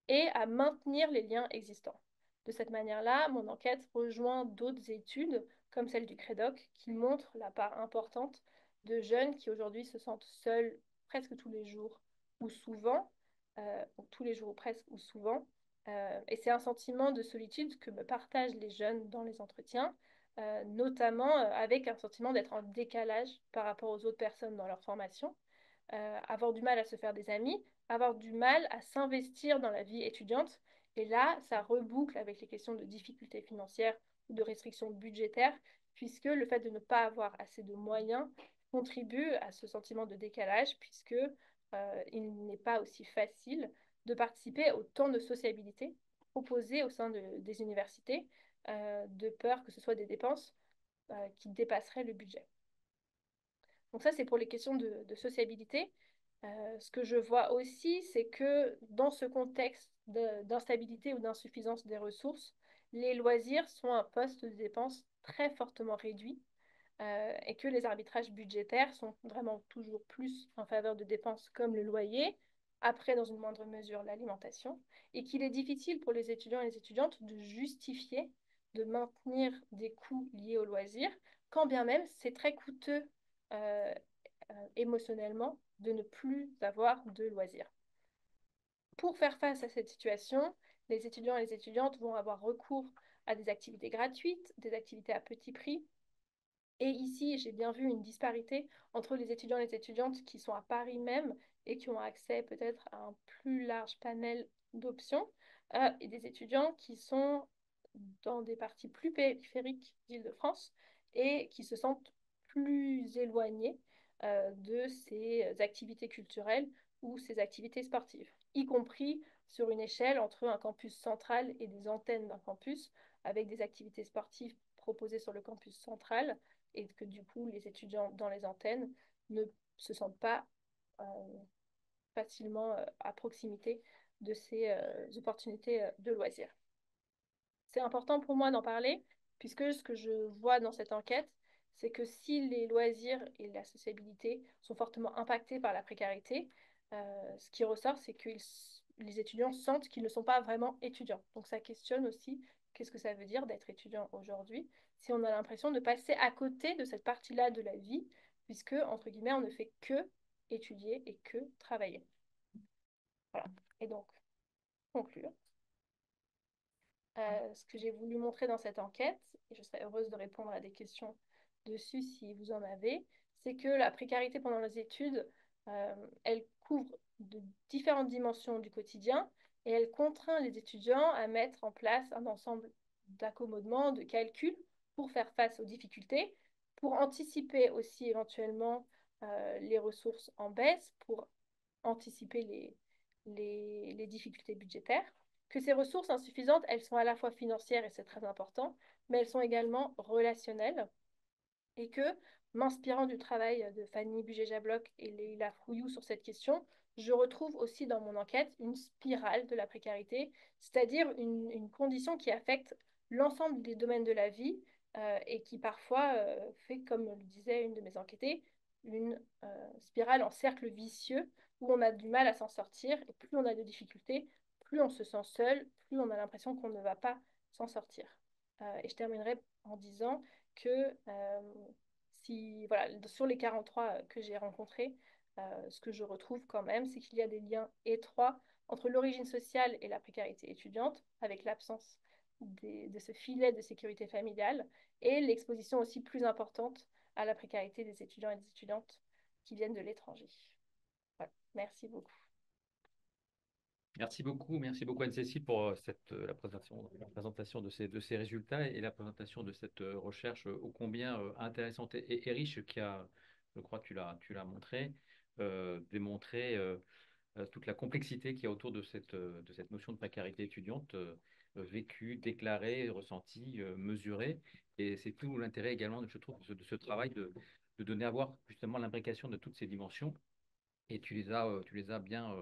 et à maintenir les liens existants. De cette manière-là, mon enquête rejoint d'autres études, comme celle du CREDOC, qui montrent la part importante de jeunes qui aujourd'hui se sentent seuls presque tous les jours ou souvent, ou tous les jours ou presque ou souvent. Et c'est un sentiment de solitude que me partagent les jeunes dans les entretiens, notamment avec un sentiment d'être en décalage par rapport aux autres personnes dans leur formation, avoir du mal à se faire des amis, avoir du mal à s'investir dans la vie étudiante. Et là, ça reboucle avec les questions de difficultés financières ou de restrictions budgétaires, puisque le fait de ne pas avoir assez de moyens contribue à ce sentiment de décalage, puisque il n'est pas aussi facile de participer au temps de sociabilité proposé au sein des universités, de peur que ce soit des dépenses qui dépasseraient le budget. Donc ça, c'est pour les questions de sociabilité. Ce que je vois aussi, c'est que dans ce contexte d'instabilité ou d'insuffisance des ressources, les loisirs sont un poste de dépense très fortement réduit et que les arbitrages budgétaires sont vraiment toujours plus en faveur de dépenses comme le loyer, après dans une moindre mesure l'alimentation, et qu'il est difficile pour les étudiants et les étudiantes de justifier, de maintenir des coûts liés aux loisirs, quand bien même c'est très coûteux euh, émotionnellement de ne plus avoir de loisirs. Pour faire face à cette situation, les étudiants et les étudiantes vont avoir recours à des activités gratuites, des activités à petit prix. Et ici, j'ai bien vu une disparité entre les étudiants et les étudiantes qui sont à Paris même et qui ont accès peut-être à un plus large panel d'options, et des étudiants qui sont dans des parties plus périphériques d'Île-de-France et qui se sentent plus éloignés de ces activités culturelles ou ces activités sportives, y compris sur une échelle entre un campus central et des antennes d'un campus, avec des activités sportives proposées sur le campus central et que du coup les étudiants dans les antennes ne se sentent pas euh, facilement à proximité de ces opportunités de loisirs. C'est important pour moi d'en parler, puisque ce que je vois dans cette enquête, c'est que si les loisirs et la sociabilité sont fortement impactés par la précarité, ce qui ressort, c'est que les étudiants sentent qu'ils ne sont pas vraiment étudiants. Donc ça questionne aussi qu'est-ce que ça veut dire d'être étudiant aujourd'hui, si on a l'impression de passer à côté de cette partie-là de la vie, puisque, entre guillemets, on ne fait que étudier et que travailler. Voilà. Et donc, conclure. Ce que j'ai voulu montrer dans cette enquête, et je serais heureuse de répondre à des questions dessus si vous en avez, c'est que la précarité pendant les études, elle couvre de différentes dimensions du quotidien et elle contraint les étudiants à mettre en place un ensemble d'accommodements, de calculs pour faire face aux difficultés, pour anticiper aussi éventuellement les ressources en baisse, pour anticiper les difficultés budgétaires, que ces ressources insuffisantes, elles sont à la fois financières, et c'est très important, mais elles sont également relationnelles, et que, m'inspirant du travail de Fanny Bugé-Jabloc et Leila Frouillou sur cette question, je retrouve aussi dans mon enquête une spirale de la précarité, c'est-à-dire une condition qui affecte l'ensemble des domaines de la vie et qui parfois fait, comme le disait une de mes enquêtées, une spirale en cercle vicieux où on a du mal à s'en sortir et plus on a de difficultés, plus on se sent seul, plus on a l'impression qu'on ne va pas s'en sortir. Et je terminerai en disant que si, voilà, sur les 43 que j'ai rencontrés, ce que je retrouve quand même, c'est qu'il y a des liens étroits entre l'origine sociale et la précarité étudiante, avec l'absence de ce filet de sécurité familiale, et l'exposition aussi plus importante à la précarité des étudiants et des étudiantes qui viennent de l'étranger. Voilà. Merci beaucoup. Merci beaucoup Anne-Cécile pour la présentation de ces résultats et la présentation de cette recherche ô combien intéressante et riche qui a, je crois, tu l'as montré, démontré toute la complexité qu'il y a autour de cette notion de précarité étudiante vécue, déclarée, ressentie, mesurée. Et c'est tout l'intérêt également, je trouve, de ce travail de donner à voir justement l'imbrication de toutes ces dimensions et tu les as bien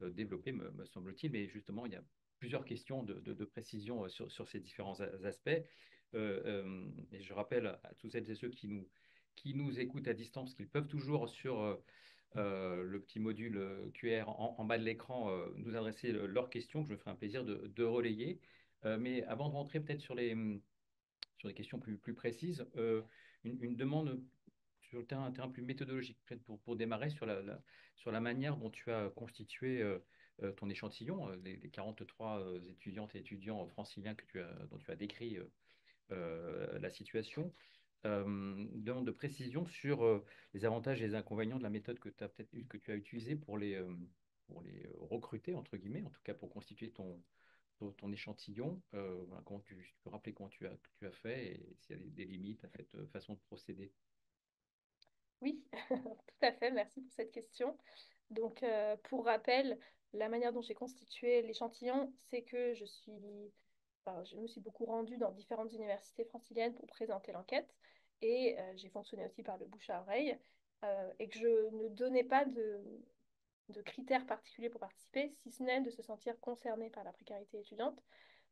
développés, me semble-t-il. Mais justement, il y a plusieurs questions de précision sur ces différents aspects. Et je rappelle à tous celles et ceux qui nous écoutent à distance qu'ils peuvent toujours sur le petit module QR en bas de l'écran nous adresser leurs questions, que je me ferai un plaisir de relayer. Mais avant de rentrer peut-être sur des questions plus précises, une demande sur le terrain plus méthodologique, peut-être pour démarrer sur la manière dont tu as constitué ton échantillon, les 43 étudiantes et étudiants franciliens dont tu as décrit la situation. Une demande de précision sur les avantages et les inconvénients de la méthode que tu as utilisée pour les recruter, entre guillemets, en tout cas pour constituer ton échantillon. Voilà, tu peux rappeler comment tu as fait et s'il y a des limites à cette façon de procéder. Oui, tout à fait, merci pour cette question. Donc, pour rappel, la manière dont j'ai constitué l'échantillon, c'est que je me suis beaucoup rendue dans différentes universités franciliennes pour présenter l'enquête et j'ai fonctionné aussi par le bouche à oreille et que je ne donnais pas de critères particuliers pour participer, si ce n'est de se sentir concerné par la précarité étudiante.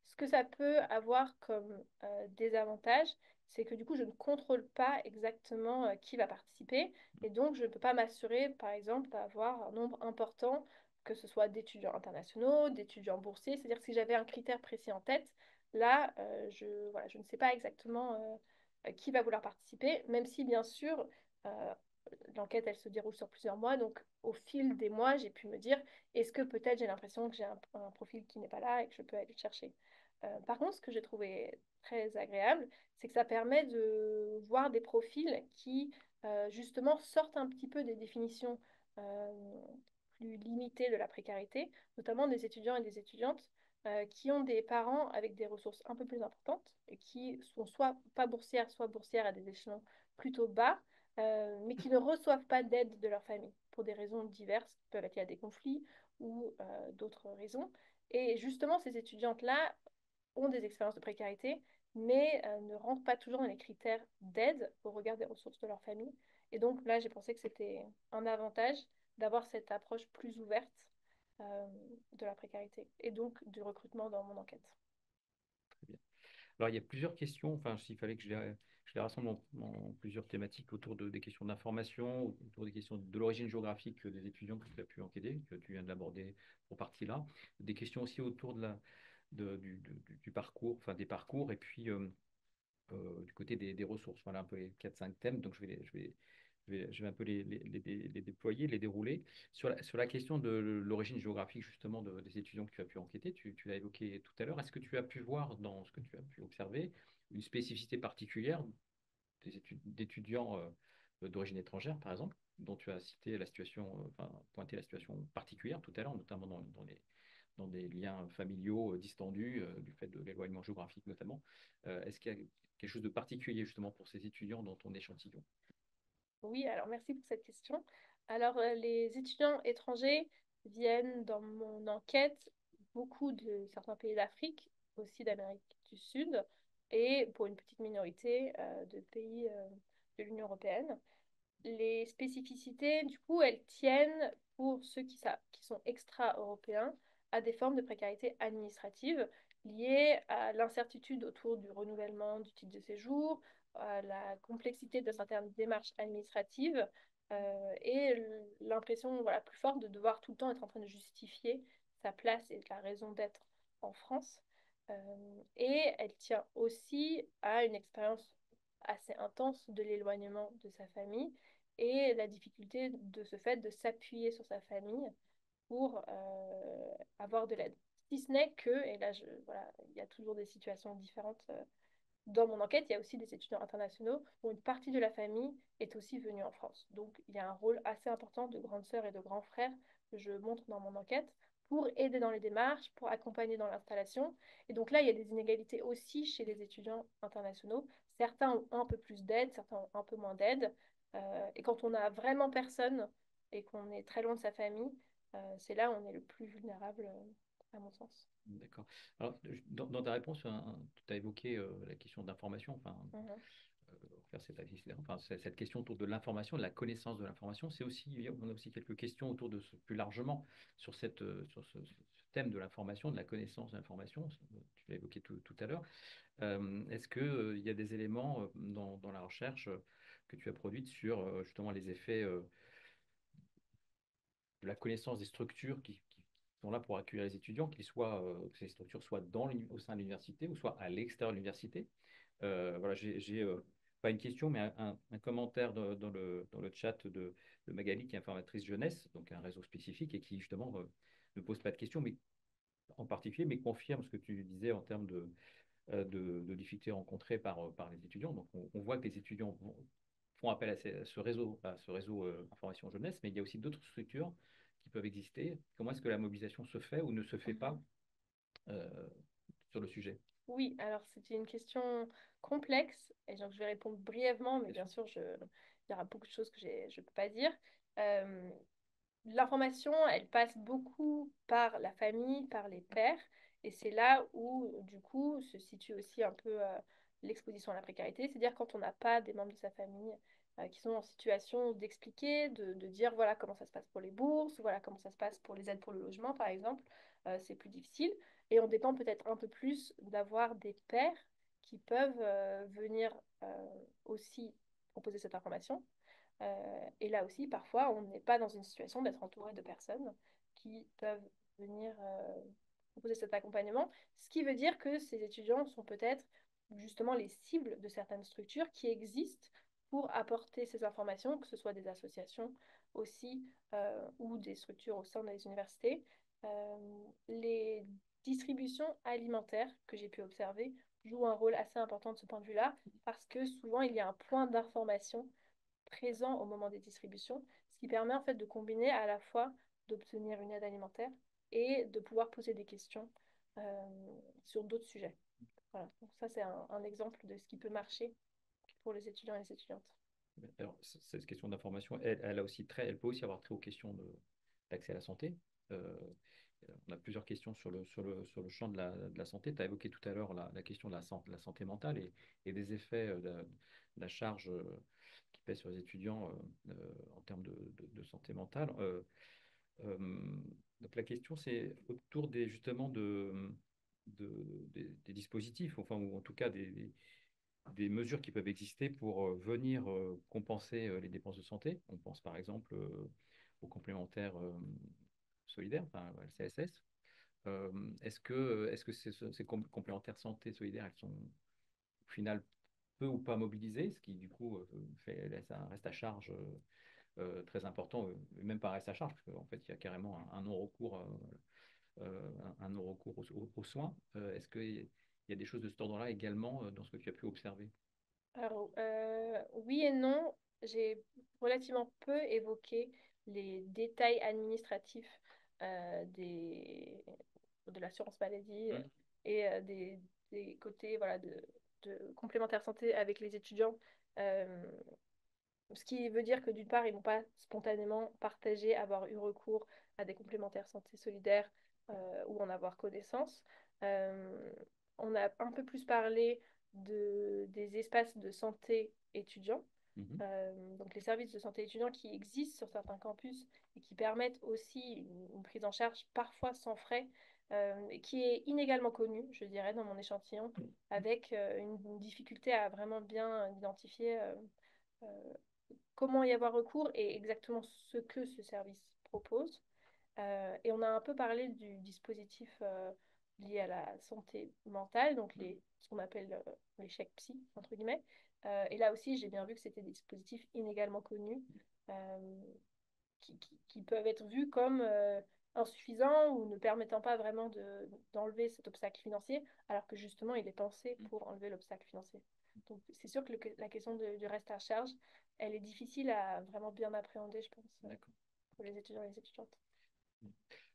Ce que ça peut avoir comme désavantage, c'est que du coup, je ne contrôle pas exactement qui va participer et donc je ne peux pas m'assurer, par exemple, d'avoir un nombre important, que ce soit d'étudiants internationaux, d'étudiants boursiers. C'est-à-dire que si j'avais un critère précis en tête, là, voilà, je ne sais pas exactement qui va vouloir participer, même si bien sûr, euh, l'enquête, elle se déroule sur plusieurs mois. Donc, au fil des mois, j'ai pu me dire, est-ce que peut-être j'ai l'impression que j'ai un profil qui n'est pas là et que je peux aller le chercher. Par contre, ce que j'ai trouvé très agréable, c'est que ça permet de voir des profils qui, justement, sortent un petit peu des définitions plus limitées de la précarité, notamment des étudiants et des étudiantes qui ont des parents avec des ressources un peu plus importantes et qui sont soit pas boursières, soit boursières à des échelons plutôt bas, mais qui ne reçoivent pas d'aide de leur famille pour des raisons diverses, qui peuvent être liées à des conflits ou d'autres raisons. Et justement, ces étudiantes-là ont des expériences de précarité, mais ne rentrent pas toujours dans les critères d'aide au regard des ressources de leur famille. Et donc là, j'ai pensé que c'était un avantage d'avoir cette approche plus ouverte euh, de la précarité et donc du recrutement dans mon enquête. Très bien. Alors, il y a plusieurs questions, enfin, s'il fallait que je les rassemble en plusieurs thématiques autour des questions d'information, autour des questions de l'origine géographique des étudiants que tu as pu enquêter, que tu viens de l'aborder pour partie là, des questions aussi autour du parcours, enfin des parcours, et puis du côté des ressources. Voilà un peu les 4-5 thèmes, donc je vais un peu les déployer, les dérouler. Sur la question de l'origine géographique justement des étudiants que tu as pu enquêter, tu l'as évoqué tout à l'heure, est-ce que tu as pu voir dans ce que tu as pu observer une spécificité particulière d'étudiants d'origine étrangère, par exemple, dont tu as cité la situation, enfin, pointé la situation particulière tout à l'heure, notamment dans des liens familiaux distendus, du fait de l'éloignement géographique notamment. Est-ce qu'il y a quelque chose de particulier justement pour ces étudiants dans ton échantillon? Oui, alors merci pour cette question. Alors, les étudiants étrangers viennent dans mon enquête beaucoup de certains pays d'Afrique, aussi d'Amérique du Sud, et pour une petite minorité de pays de l'Union européenne. Les spécificités, du coup, elles tiennent pour ceux qui sont extra-européens à des formes de précarité administrative liées à l'incertitude autour du renouvellement du titre de séjour, à la complexité de certaines démarches administratives et l'impression voilà, plus forte de devoir tout le temps être en train de justifier sa place et la raison d'être en France. Et elle tient aussi à une expérience assez intense de l'éloignement de sa famille et la difficulté de ce fait de s'appuyer sur sa famille pour avoir de l'aide. Si ce n'est que, et là, voilà, il y a toujours des situations différentes dans mon enquête, il y a aussi des étudiants internationaux où une partie de la famille est aussi venue en France. Donc, il y a un rôle assez important de grandes sœurs et de grands frères que je montre dans mon enquête pour aider dans les démarches, pour accompagner dans l'installation. Et donc là, il y a des inégalités aussi chez les étudiants internationaux. Certains ont un peu plus d'aide, certains ont un peu moins d'aide. Et quand on n'a vraiment personne et qu'on est très loin de sa famille, c'est là où on est le plus vulnérable, à mon sens. D'accord. Alors, dans ta réponse, tu as évoqué la question d'information, enfin, Mhm. faire cette question autour de l'information, de la connaissance de l'information. On a aussi quelques questions autour de plus largement sur, sur ce thème de l'information, de la connaissance de l'information. Tu l'as évoqué tout à l'heure. Est-ce qu'il y a des éléments dans la recherche que tu as produite sur justement les effets de la connaissance des structures qui sont là pour accueillir les étudiants, que ces structures soient au sein de l'université ou soit à l'extérieur de l'université? Voilà, j'ai pas une question, mais un commentaire dans le chat de Magali, qui est informatrice jeunesse, donc un réseau spécifique, et qui justement ne pose pas de questions, mais en particulier, mais confirme ce que tu disais en termes de difficultés rencontrées par les étudiants. Donc, on voit que les étudiants font appel à ce réseau information jeunesse, mais il y a aussi d'autres structures qui peuvent exister. Comment est-ce que la mobilisation se fait ou ne se fait pas euh, sur le sujet? Oui, alors c'était une question complexe, et donc je vais répondre brièvement, mais bien sûr, il y aura beaucoup de choses que je ne peux pas dire. Euh, L'information, elle passe beaucoup par la famille, par les pairs, et c'est là où, du coup, se situe aussi un peu l'exposition à la précarité, c'est-à-dire quand on n'a pas des membres de sa famille qui sont en situation d'expliquer, de dire voilà comment ça se passe pour les bourses, voilà comment ça se passe pour les aides pour le logement, par exemple, c'est plus difficile, et on dépend peut-être un peu plus d'avoir des pairs qui peuvent venir aussi proposer cette information. Et là aussi, parfois, on n'est pas dans une situation d'être entouré de personnes qui peuvent venir proposer cet accompagnement, ce qui veut dire que ces étudiants sont peut-être justement les cibles de certaines structures qui existent pour apporter ces informations, que ce soit des associations aussi ou des structures au sein des universités. Les distributions alimentaires que j'ai pu observer jouent un rôle assez important de ce point de vue-là, parce que souvent il y a un point d'information présent au moment des distributions, ce qui permet en fait de combiner à la fois d'obtenir une aide alimentaire et de pouvoir poser des questions sur d'autres sujets. Voilà. Donc ça, c'est un exemple de ce qui peut marcher pour les étudiants et les étudiantes. Alors, cette question d'information, elle peut aussi avoir trait aux questions d'accès à la santé. Euh, on a plusieurs questions sur le champ de la santé. Tu as évoqué tout à l'heure la question de la santé mentale et des effets de la charge qui pèse sur les étudiants en termes de santé mentale. Euh, donc la question, c'est autour justement des dispositifs, enfin, ou en tout cas des mesures qui peuvent exister pour venir compenser les dépenses de santé. On pense par exemple aux complémentaires solidaires, enfin le CSS. Est-ce que ces complémentaires santé solidaires, elles sont au final peu ou pas mobilisées, ce qui du coup laisse un reste à charge très important, même pas un reste à charge, parce qu'en fait il y a carrément un non-recours un non-recours aux soins. Est-ce qu'il y a des choses de cet ordre-là également dans ce que tu as pu observer? Alors, oui et non, j'ai relativement peu évoqué les détails administratifs de l'assurance maladie Mm. et des côtés voilà, de complémentaire santé avec les étudiants. Euh, Ce qui veut dire que d'une part, ils n'ont pas spontanément partagé avoir eu recours à des complémentaires santé solidaires ou en avoir connaissance. Euh, on a un peu plus parlé des espaces de santé étudiants, Mhm. donc les services de santé étudiants qui existent sur certains campus et qui permettent aussi une prise en charge parfois sans frais, et qui est inégalement connue, je dirais, dans mon échantillon, avec une difficulté à vraiment bien identifier euh, comment y avoir recours et exactement ce que ce service propose. Et on a un peu parlé du dispositif lié à la santé mentale, donc ce qu'on appelle les chèques psy, entre guillemets. Et là aussi, j'ai bien vu que c'était des dispositifs inégalement connus euh, qui peuvent être vus comme insuffisant ou ne permettant pas vraiment d'enlever cet obstacle financier, alors que justement, il est pensé pour enlever l'obstacle financier. Donc, c'est sûr que la question du reste à charge, elle est difficile à vraiment bien appréhender, je pense, D'accord. pour les étudiants et les étudiantes.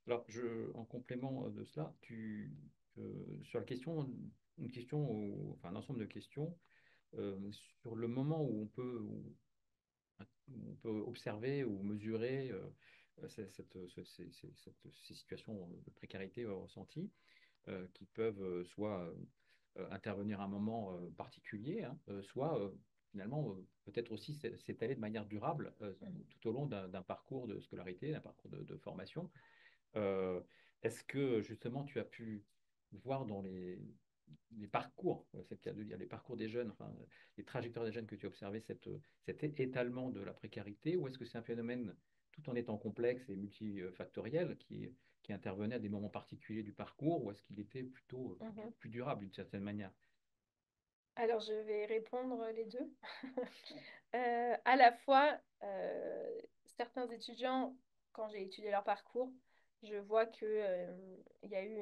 Alors, en complément de cela, sur la question, une question, enfin un ensemble de questions, sur le moment où on peut observer ou mesurer ces situations de précarité ressenties, qui peuvent soit intervenir à un moment particulier, hein, soit finalement peut-être aussi s'étaler de manière durable tout au long d'un parcours de scolarité, d'un parcours de formation. Euh, Est-ce que justement tu as pu voir dans les parcours, c'est le cas de dire, les parcours des jeunes, enfin, les trajectoires des jeunes que tu as observé, cet étalement de la précarité, ou est-ce que c'est un phénomène tout en étant complexe et multifactoriel qui intervenait à des moments particuliers du parcours, ou est-ce qu'il était plutôt Mhm. plus durable d'une certaine manière? Alors, je vais répondre les deux. À la fois, certains étudiants, quand j'ai étudié leur parcours, je vois que, il y a eu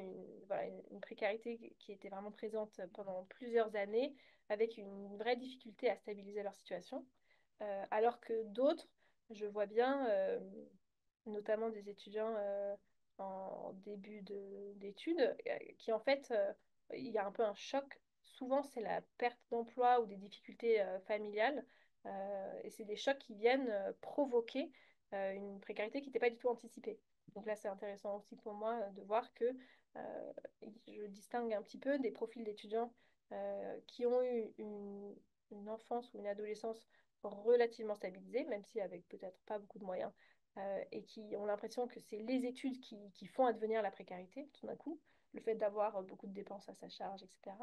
voilà, une précarité qui était vraiment présente pendant plusieurs années, avec une vraie difficulté à stabiliser leur situation. Alors que d'autres, je vois bien, notamment des étudiants en début d'études, qui en fait, il y a un peu un choc. Souvent, c'est la perte d'emploi ou des difficultés familiales. Et c'est des chocs qui viennent provoquer une précarité qui n'était pas du tout anticipée. Donc là, c'est intéressant aussi pour moi de voir que je distingue un petit peu des profils d'étudiants qui ont eu une enfance ou une adolescence relativement stabilisée, même si avec peut-être pas beaucoup de moyens, et qui ont l'impression que c'est les études qui font advenir la précarité, tout d'un coup, le fait d'avoir beaucoup de dépenses à sa charge, etc.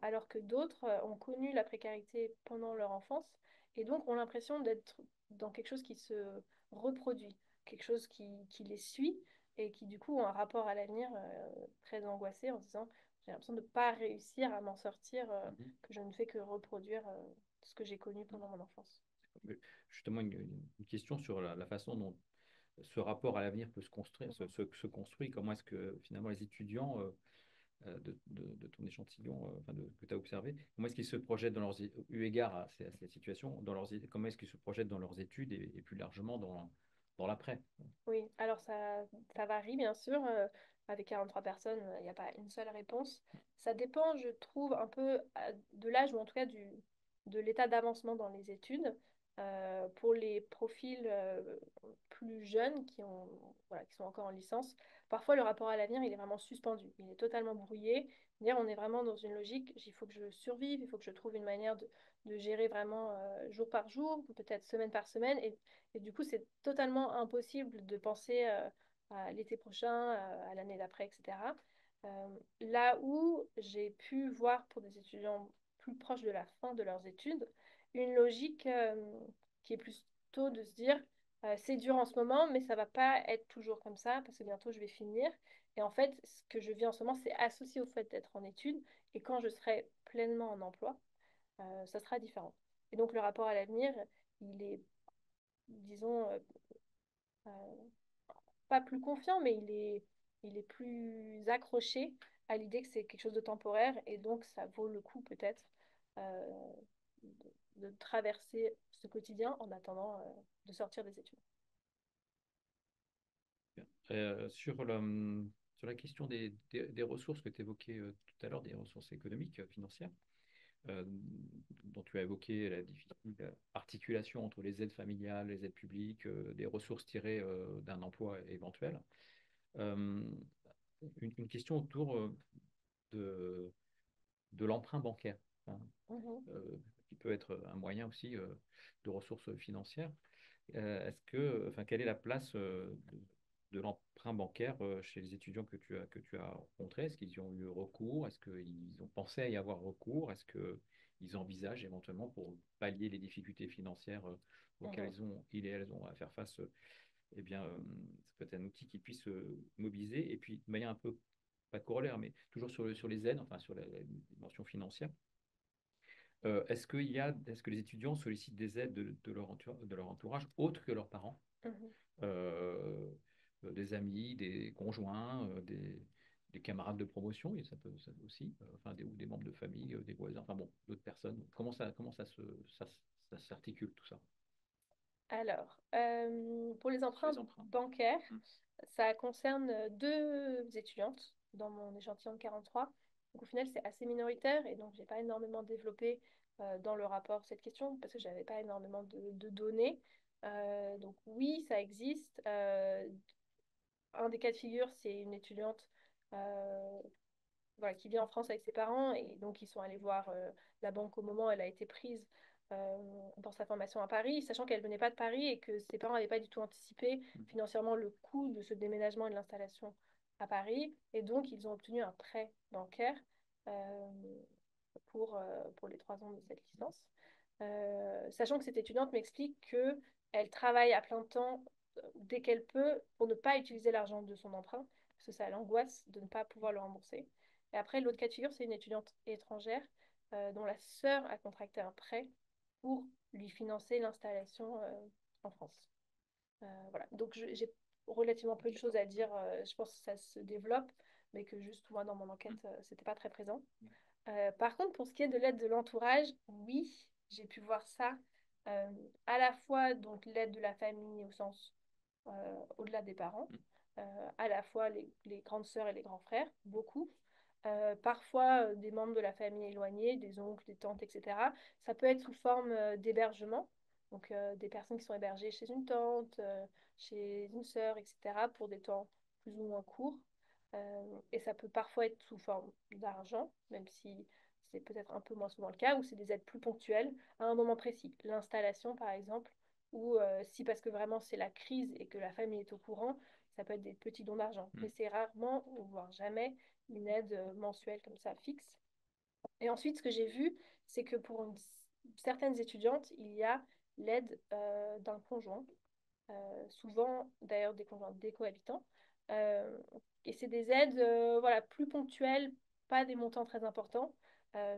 Alors que d'autres ont connu la précarité pendant leur enfance et donc ont l'impression d'être dans quelque chose qui se reproduit, quelque chose qui les suit et qui du coup ont un rapport à l'avenir très angoissé en se disant j'ai l'impression de ne pas réussir à m'en sortir, Mhm. que je ne fais que reproduire ce que j'ai connu pendant mon enfance. Justement, une question sur la façon dont ce rapport à l'avenir peut se construire, se construit. Comment est-ce que finalement les étudiants de ton échantillon enfin que tu as observé, comment est-ce qu'ils se projettent dans eu égard à ces situations, comment est-ce qu'ils se projettent dans leurs études et plus largement dans l'après? Oui, alors ça varie bien sûr. Avec 43 personnes, il n'y a pas une seule réponse. Ça dépend, je trouve, un peu de l'âge ou en tout cas de l'état d'avancement dans les études. Pour les profils plus jeunes voilà, qui sont encore en licence, parfois le rapport à l'avenir, il est vraiment suspendu. Il est totalement brouillé. C'est-à-dire, on est vraiment dans une logique, il faut que je survive, il faut que je trouve une manière de gérer vraiment jour par jour, peut-être semaine par semaine. Et du coup, c'est totalement impossible de penser à l'été prochain, à l'année d'après, etc. Là où j'ai pu voir pour des étudiants plus proches de la fin de leurs études, une logique qui est plutôt de se dire c'est dur en ce moment, mais ça va pas être toujours comme ça parce que bientôt je vais finir. Et en fait, ce que je vis en ce moment, c'est associé au fait d'être en études. Et quand je serai pleinement en emploi, ça sera différent. Et donc le rapport à l'avenir, il est, disons, euh, pas plus confiant, mais il est plus accroché à l'idée que c'est quelque chose de temporaire et donc ça vaut le coup peut-être de traverser ce quotidien en attendant de sortir des études. Sur la question des ressources que tu évoquais tout à l'heure, des ressources économiques, financières, euh, dont tu as évoqué la difficile articulation entre les aides familiales, les aides publiques, des ressources tirées d'un emploi éventuel. Euh, une question autour de, de l'emprunt bancaire, hein, Mhm, qui peut être un moyen aussi de ressources financières. Enfin, quelle est la place de l'emprunt bancaire chez les étudiants que tu as rencontrés? Est-ce qu'ils y ont eu recours? Est-ce qu'ils ont pensé à y avoir recours? Est-ce qu'ils envisagent éventuellement pour pallier les difficultés financières auxquelles mhm. ils et elles ont à faire face? Eh bien, ça peut être un outil qui puisse mobiliser. Et puis, de manière un peu, pas corollaire, mais toujours sur les aides, enfin sur la dimension financière. Est-ce que les étudiants sollicitent des aides de leur entourage autres que leurs parents? Mhm. Euh, des amis, des conjoints, des camarades de promotion, et ça aussi, enfin, ou des membres de famille, des voisins, enfin bon, d'autres personnes. Ça s'articule tout ça? Alors, pour les Sur emprunts les emprunts. bancaires, Mm. ça concerne deux étudiantes dans mon échantillon de 43. Donc au final, c'est assez minoritaire et donc j'ai pas énormément développé dans le rapport cette question parce que j'avais pas énormément de données. Donc oui, ça existe. Un des cas de figure, c'est une étudiante voilà, qui vit en France avec ses parents et donc ils sont allés voir la banque au moment où elle a été prise pour sa formation à Paris, sachant qu'elle venait pas de Paris et que ses parents n'avaient pas du tout anticipé financièrement le coût de ce déménagement et de l'installation à Paris. Et donc ils ont obtenu un prêt bancaire euh, pour les 3 ans de cette licence. Sachant que cette étudiante m'explique qu'elle travaille à plein temps dès qu'elle peut pour ne pas utiliser l'argent de son emprunt, parce que ça l'angoisse de ne pas pouvoir le rembourser. Et après, l'autre cas de figure, c'est une étudiante étrangère dont la sœur a contracté un prêt pour lui financer l'installation en France. Voilà. Donc j'ai relativement peu de choses à dire. Je pense que ça se développe, mais que juste moi, dans mon enquête, c'était pas très présent. Par contre, pour ce qui est de l'aide de l'entourage, oui, j'ai pu voir ça euh, à la fois donc l'aide de la famille au sens au-delà des parents, à la fois les grandes sœurs et les grands frères, beaucoup. Parfois des membres de la famille éloignés, des oncles, des tantes, etc. Ça peut être sous forme d'hébergement, donc des personnes qui sont hébergées chez une tante, chez une sœur, etc. pour des temps plus ou moins courts. Et ça peut parfois être sous forme d'argent, même si c'est peut-être un peu moins souvent le cas, ou c'est des aides plus ponctuelles à un moment précis. L'installation, par exemple, ou si parce que vraiment c'est la crise et que la famille est au courant, ça peut être des petits dons d'argent. Mm. Mais c'est rarement, voire jamais, une aide mensuelle comme ça, fixe. Et ensuite, ce que j'ai vu, c'est que pour certaines étudiantes, il y a l'aide d'un conjoint, souvent d'ailleurs des conjoints des cohabitants. Euh, et c'est des aides voilà, plus ponctuelles, pas des montants très importants,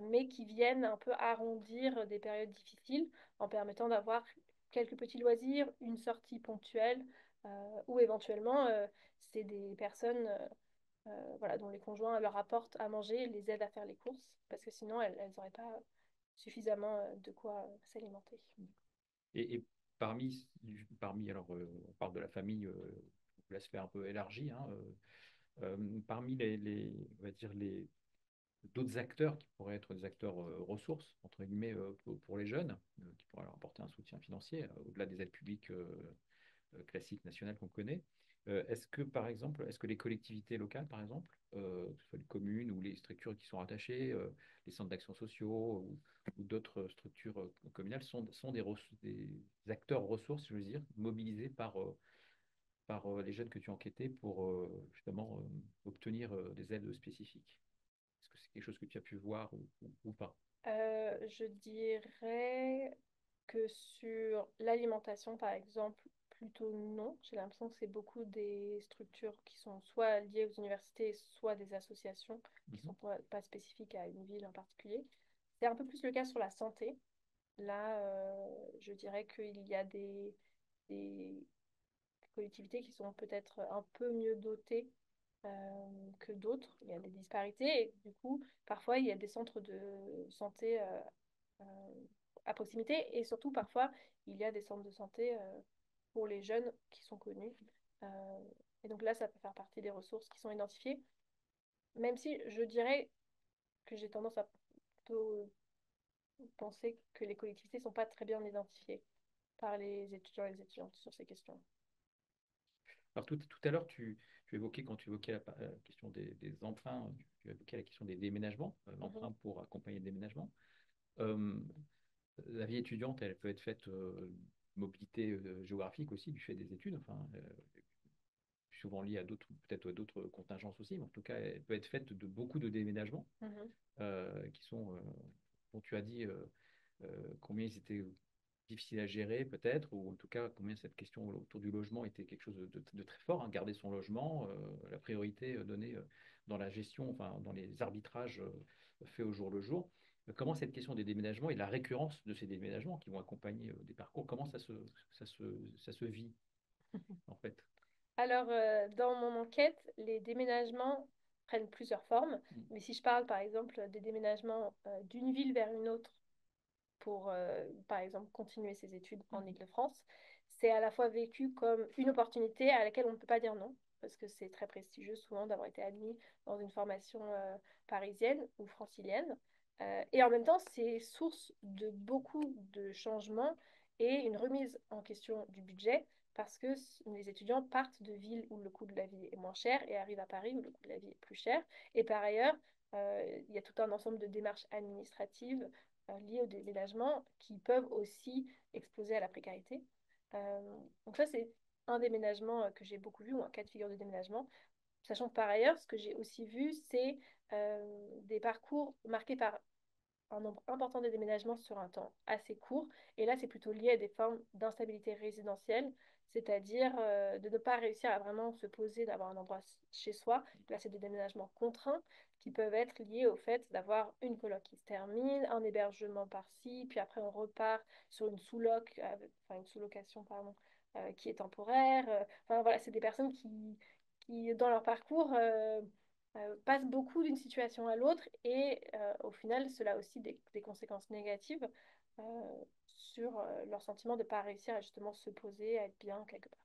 mais qui viennent un peu arrondir des périodes difficiles en permettant d'avoir quelques petits loisirs, une sortie ponctuelle, ou éventuellement c'est des personnes voilà, dont les conjoints leur apportent à manger, les aident à faire les courses, parce que sinon elles n'auraient pas suffisamment de quoi s'alimenter. Et parmi, alors, on parle de la famille, la sphère un peu élargie, hein, parmi on va dire d'autres acteurs qui pourraient être des acteurs ressources, entre guillemets, pour les jeunes, qui pourraient leur apporter un soutien financier, au-delà des aides publiques classiques nationales qu'on connaît. Est-ce que, par exemple, est-ce que les collectivités locales, par exemple, que ce soit les communes ou les structures qui sont rattachées, les centres d'action sociaux ou d'autres structures communales, sont des acteurs ressources, je veux dire, mobilisés par les jeunes que tu as enquêtés pour justement obtenir des aides spécifiques? Est-ce que c'est quelque chose que tu as pu voir ou pas? Je dirais que sur l'alimentation, par exemple, plutôt non. J'ai l'impression que c'est beaucoup des structures qui sont soit liées aux universités, soit des associations qui Mhm. sont pas spécifiques à une ville en particulier. C'est un peu plus le cas sur la santé. Là, je dirais qu'il y a des collectivités qui sont peut-être un peu mieux dotées que d'autres. Il y a des disparités et du coup, parfois, il y a des centres de santé à proximité et surtout, parfois, il y a des centres de santé pour les jeunes qui sont connus. Euh, et donc là, ça peut faire partie des ressources qui sont identifiées, même si je dirais que j'ai tendance à plutôt penser que les collectivités ne sont pas très bien identifiées par les étudiants et les étudiantes sur ces questions. Alors tout à l'heure, tu évoquais, quand tu évoquais la question des emprunts, tu évoquais la question des déménagements, Mhm. l'emprunt pour accompagner le déménagement. Euh, la vie étudiante, elle peut être faite mobilité géographique aussi, du fait des études, enfin, souvent liée à d'autres, peut-être à d'autres contingences aussi, mais en tout cas, elle peut être faite de beaucoup de déménagements Mhm. qui sont, dont tu as dit combien ils étaient difficiles à gérer peut-être, ou en tout cas combien cette question autour du logement était quelque chose de très fort, hein, garder son logement, la priorité donnée dans la gestion, enfin dans les arbitrages faits au jour le jour. Comment cette question des déménagements et la récurrence de ces déménagements qui vont accompagner des parcours, comment ça se vit en fait? Alors, dans mon enquête, les déménagements prennent plusieurs formes. Mais si je parle, par exemple, des déménagements d'une ville vers une autre pour, par exemple, continuer ses études en Île-de-France, c'est à la fois vécu comme une opportunité à laquelle on ne peut pas dire non, parce que c'est très prestigieux souvent d'avoir été admis dans une formation parisienne ou francilienne. Et en même temps, c'est source de beaucoup de changements et une remise en question du budget, parce que les étudiants partent de villes où le coût de la vie est moins cher et arrivent à Paris où le coût de la vie est plus cher. Et par ailleurs, il y a tout un ensemble de démarches administratives liées au déménagement qui peuvent aussi exposer à la précarité. Donc ça, c'est un déménagement que j'ai beaucoup vu, ou un cas de figure de déménagement. Sachant que par ailleurs, ce que j'ai aussi vu, c'est des parcours marqués par un nombre important de déménagements sur un temps assez court. Et là, c'est plutôt lié à des formes d'instabilité résidentielle, c'est-à-dire de ne pas réussir à vraiment se poser, d'avoir un endroit chez soi. Là, c'est des déménagements contraints qui peuvent être liés au fait d'avoir une coloc qui se termine, un hébergement par-ci, puis après on repart sur une sous-loc, enfin une sous-location, pardon, qui est temporaire. Enfin voilà, c'est des personnes qui dans leur parcours, passent beaucoup d'une situation à l'autre et au final, cela a aussi des conséquences négatives sur leur sentiment de ne pas réussir à justement se poser, à être bien quelque part.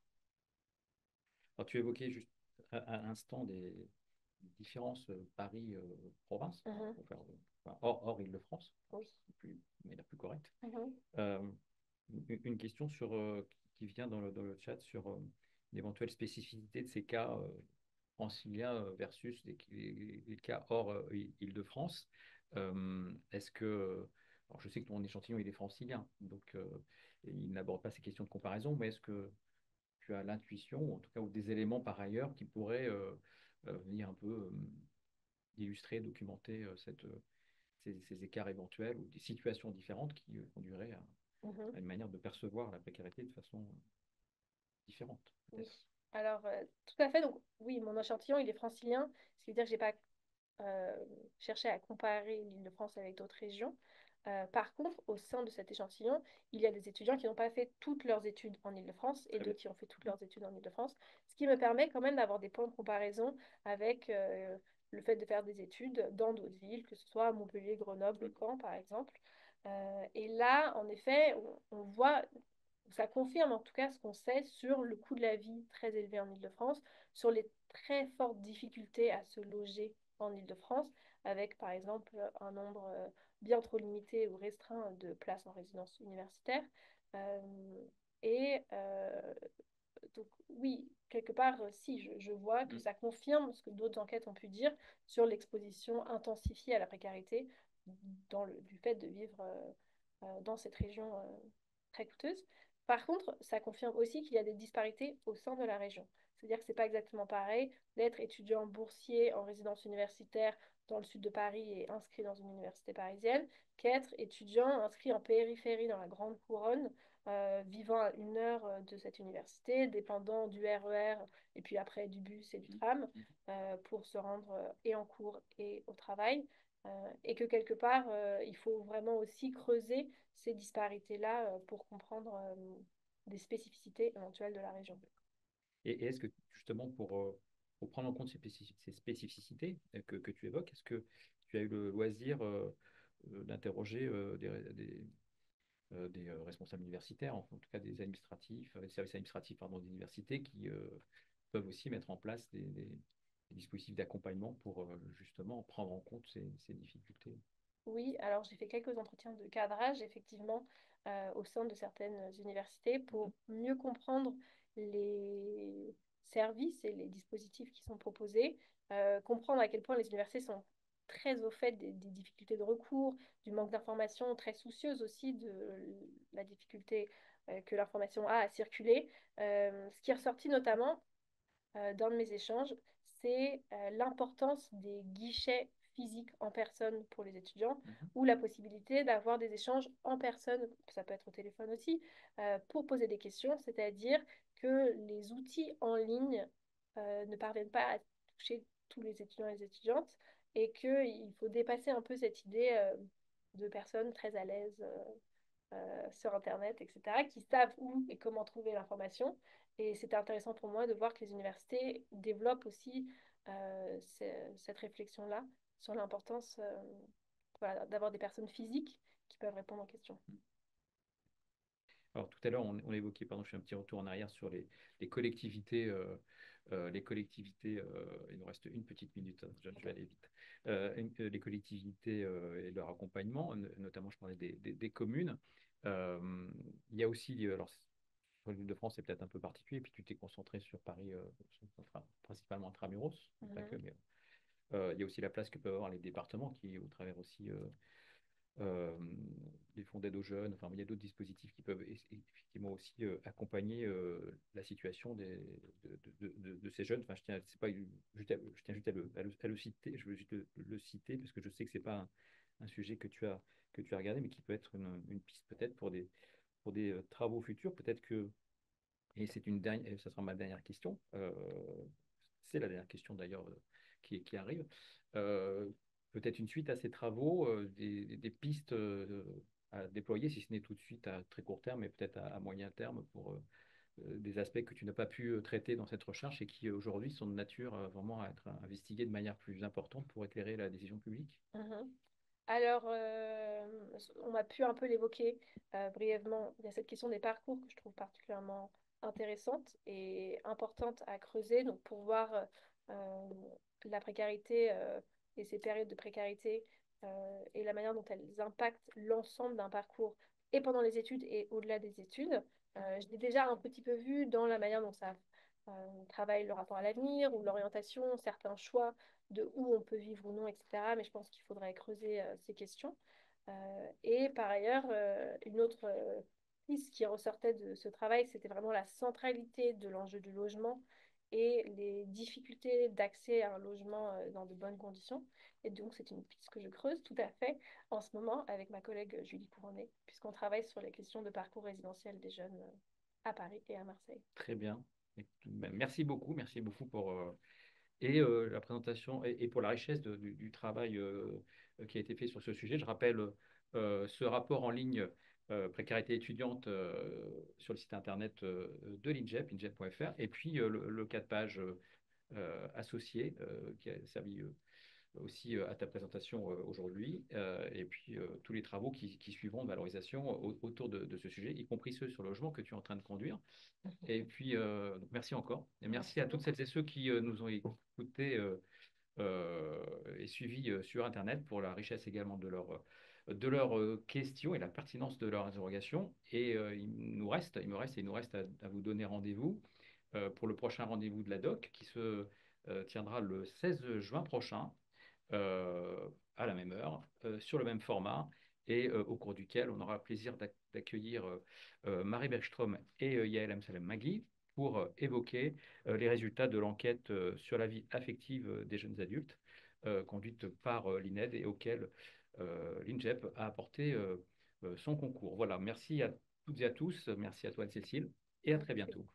Alors, tu évoquais juste à l'instant des différences Paris-province, Mhm. enfin, hors Île-de-France, Oui. mais la plus correcte. Mhm. Euh, une question qui vient dans le chat sur l'éventuelle spécificité de ces cas franciliens versus les cas hors Île-de-France. Est-ce que, alors je sais que ton échantillon il est francilien, donc il n'aborde pas ces questions de comparaison, mais est-ce que tu as l'intuition, ou en tout cas, ou des éléments par ailleurs qui pourraient venir un peu illustrer, documenter ces écarts éventuels ou des situations différentes qui conduiraient Mhm. à une manière de percevoir la précarité de façon différente, Oui. peut-être. Alors, tout à fait. Donc, oui, mon échantillon, il est francilien, ce qui veut dire que j'ai pas euh, cherché à comparer l'Île-de-France avec d'autres régions. Par contre, au sein de cet échantillon, il y a des étudiants qui n'ont pas fait toutes leurs études en Île-de-France et Très bien. d'autres qui ont fait toutes leurs études en Île-de-France, ce qui me permet quand même d'avoir des points de comparaison avec le fait de faire des études dans d'autres villes, que ce soit à Montpellier, Grenoble, Caen, par exemple. Et là, en effet, on voit, ça confirme en tout cas ce qu'on sait sur le coût de la vie très élevé en Île-de-France, sur les très fortes difficultés à se loger en Île-de-France, avec par exemple un nombre bien trop limité ou restreint de places en résidence universitaire. Euh, et donc oui, quelque part, si, je vois que Mm. ça confirme ce que d'autres enquêtes ont pu dire sur l'exposition intensifiée à la précarité du fait de vivre dans cette région très coûteuse. Par contre, ça confirme aussi qu'il y a des disparités au sein de la région. C'est-à-dire que c'est pas exactement pareil d'être étudiant boursier en résidence universitaire dans le sud de Paris et inscrit dans une université parisienne qu'être étudiant inscrit en périphérie dans la grande couronne, vivant à 1 heure de cette université, dépendant du RER et puis après du bus et du tram pour se rendre et en cours et au travail. Et que quelque part, il faut vraiment aussi creuser ces disparités-là pour comprendre des spécificités éventuelles de la région. Et est-ce que justement pour prendre en compte ces spécificités que tu évoques, est-ce que tu as eu le loisir d'interroger des responsables universitaires, en tout cas des administratifs, des services administratifs pardon, des universités qui peuvent aussi mettre en place des dispositifs d'accompagnement pour justement prendre en compte ces difficultés? Oui, alors j'ai fait quelques entretiens de cadrage, effectivement, au sein de certaines universités pour mieux comprendre les services et les dispositifs qui sont proposés, comprendre à quel point les universités sont très au fait des difficultés de recours, du manque d'information, très soucieuses aussi de la difficulté que l'information a à circuler. Ce qui est ressorti notamment dans mes échanges, c'est l'importance des guichets physiques en personne pour les étudiants Mhm. ou la possibilité d'avoir des échanges en personne, ça peut être au téléphone aussi, pour poser des questions, c'est-à-dire que les outils en ligne ne parviennent pas à toucher tous les étudiants et les étudiantes et qu'il faut dépasser un peu cette idée de personnes très à l'aise sur Internet, etc., qui savent où et comment trouver l'information Et c'était intéressant pour moi de voir que les universités développent aussi cette réflexion-là sur l'importance voilà, d'avoir des personnes physiques qui peuvent répondre aux questions. Alors tout à l'heure, on évoquait, pardon, je fais un petit retour en arrière sur les collectivités. Il nous reste une petite minute, hein, je vais aller vite. Les collectivités et leur accompagnement, notamment je parlais des communes. Euh, il y a aussi, alors sur l'île de France, c'est peut-être un peu particulier, puis tu t'es concentré sur Paris, enfin, principalement intramuros, pas que, Mhm. mais il y a aussi la place que peuvent avoir les départements qui, au travers aussi euh, les fonds d'aide aux jeunes, enfin, il y a d'autres dispositifs qui peuvent effectivement aussi accompagner la situation de ces jeunes. Enfin, je tiens, c'est pas, je tiens juste à le citer, je veux juste le citer parce que je sais que c'est pas un sujet que tu as regardé, mais qui peut être une piste peut-être pour des travaux futurs. Peut-être que, et c'est une dernière, et ça sera ma dernière question, c'est la dernière question d'ailleurs qui arrive. Euh, Peut-être une suite à ces travaux, des pistes à déployer, si ce n'est tout de suite à très court terme, mais peut-être à moyen terme pour des aspects que tu n'as pas pu traiter dans cette recherche et qui aujourd'hui sont de nature vraiment à être investigués de manière plus importante pour éclairer la décision publique. Mhm. Alors, on a pu un peu l'évoquer brièvement. Il y a cette question des parcours que je trouve particulièrement intéressante et importante à creuser. Donc, pour voir euh, la précarité et ces périodes de précarité et la manière dont elles impactent l'ensemble d'un parcours et pendant les études et au-delà des études. Je l'ai déjà un petit peu vu dans la manière dont ça travaille le rapport à l'avenir ou l'orientation, certains choix de où on peut vivre ou non, etc. Mais je pense qu'il faudrait creuser ces questions. Et par ailleurs, une autre piste qui ressortait de ce travail, c'était vraiment la centralité de l'enjeu du logement et les difficultés d'accès à un logement dans de bonnes conditions. Et donc, c'est une piste que je creuse tout à fait en ce moment avec ma collègue Julie Couronnet, puisqu'on travaille sur les questions de parcours résidentiel des jeunes à Paris et à Marseille. Très bien. Ben, merci beaucoup pour la présentation et pour la richesse du travail qui a été fait sur ce sujet. Je rappelle ce rapport en ligne précarité étudiante sur le site internet de l'INJEP, injep.fr, et puis le cas de page associé qui a servi aussi à ta présentation aujourd'hui, et puis tous les travaux qui suivront de valorisation autour de ce sujet, y compris ceux sur le logement que tu es en train de conduire. Et puis, donc merci encore. Et merci Merci à toutes beaucoup. celles et ceux qui nous ont écoutés et suivis sur Internet pour la richesse également de leurs questions et la pertinence de leurs interrogations. Et il nous reste à vous donner rendez-vous pour le prochain rendez-vous de la doc qui se tiendra le 16 juin prochain à la même heure, sur le même format, et au cours duquel on aura le plaisir d'accueillir Marie Bergström et Yael Amsalem Magui pour évoquer les résultats de l'enquête sur la vie affective des jeunes adultes conduite par l'INED et auquel l'INJEP a apporté son concours. Voilà, merci à toutes et à tous, merci à toi Cécile, et à très Merci. bientôt.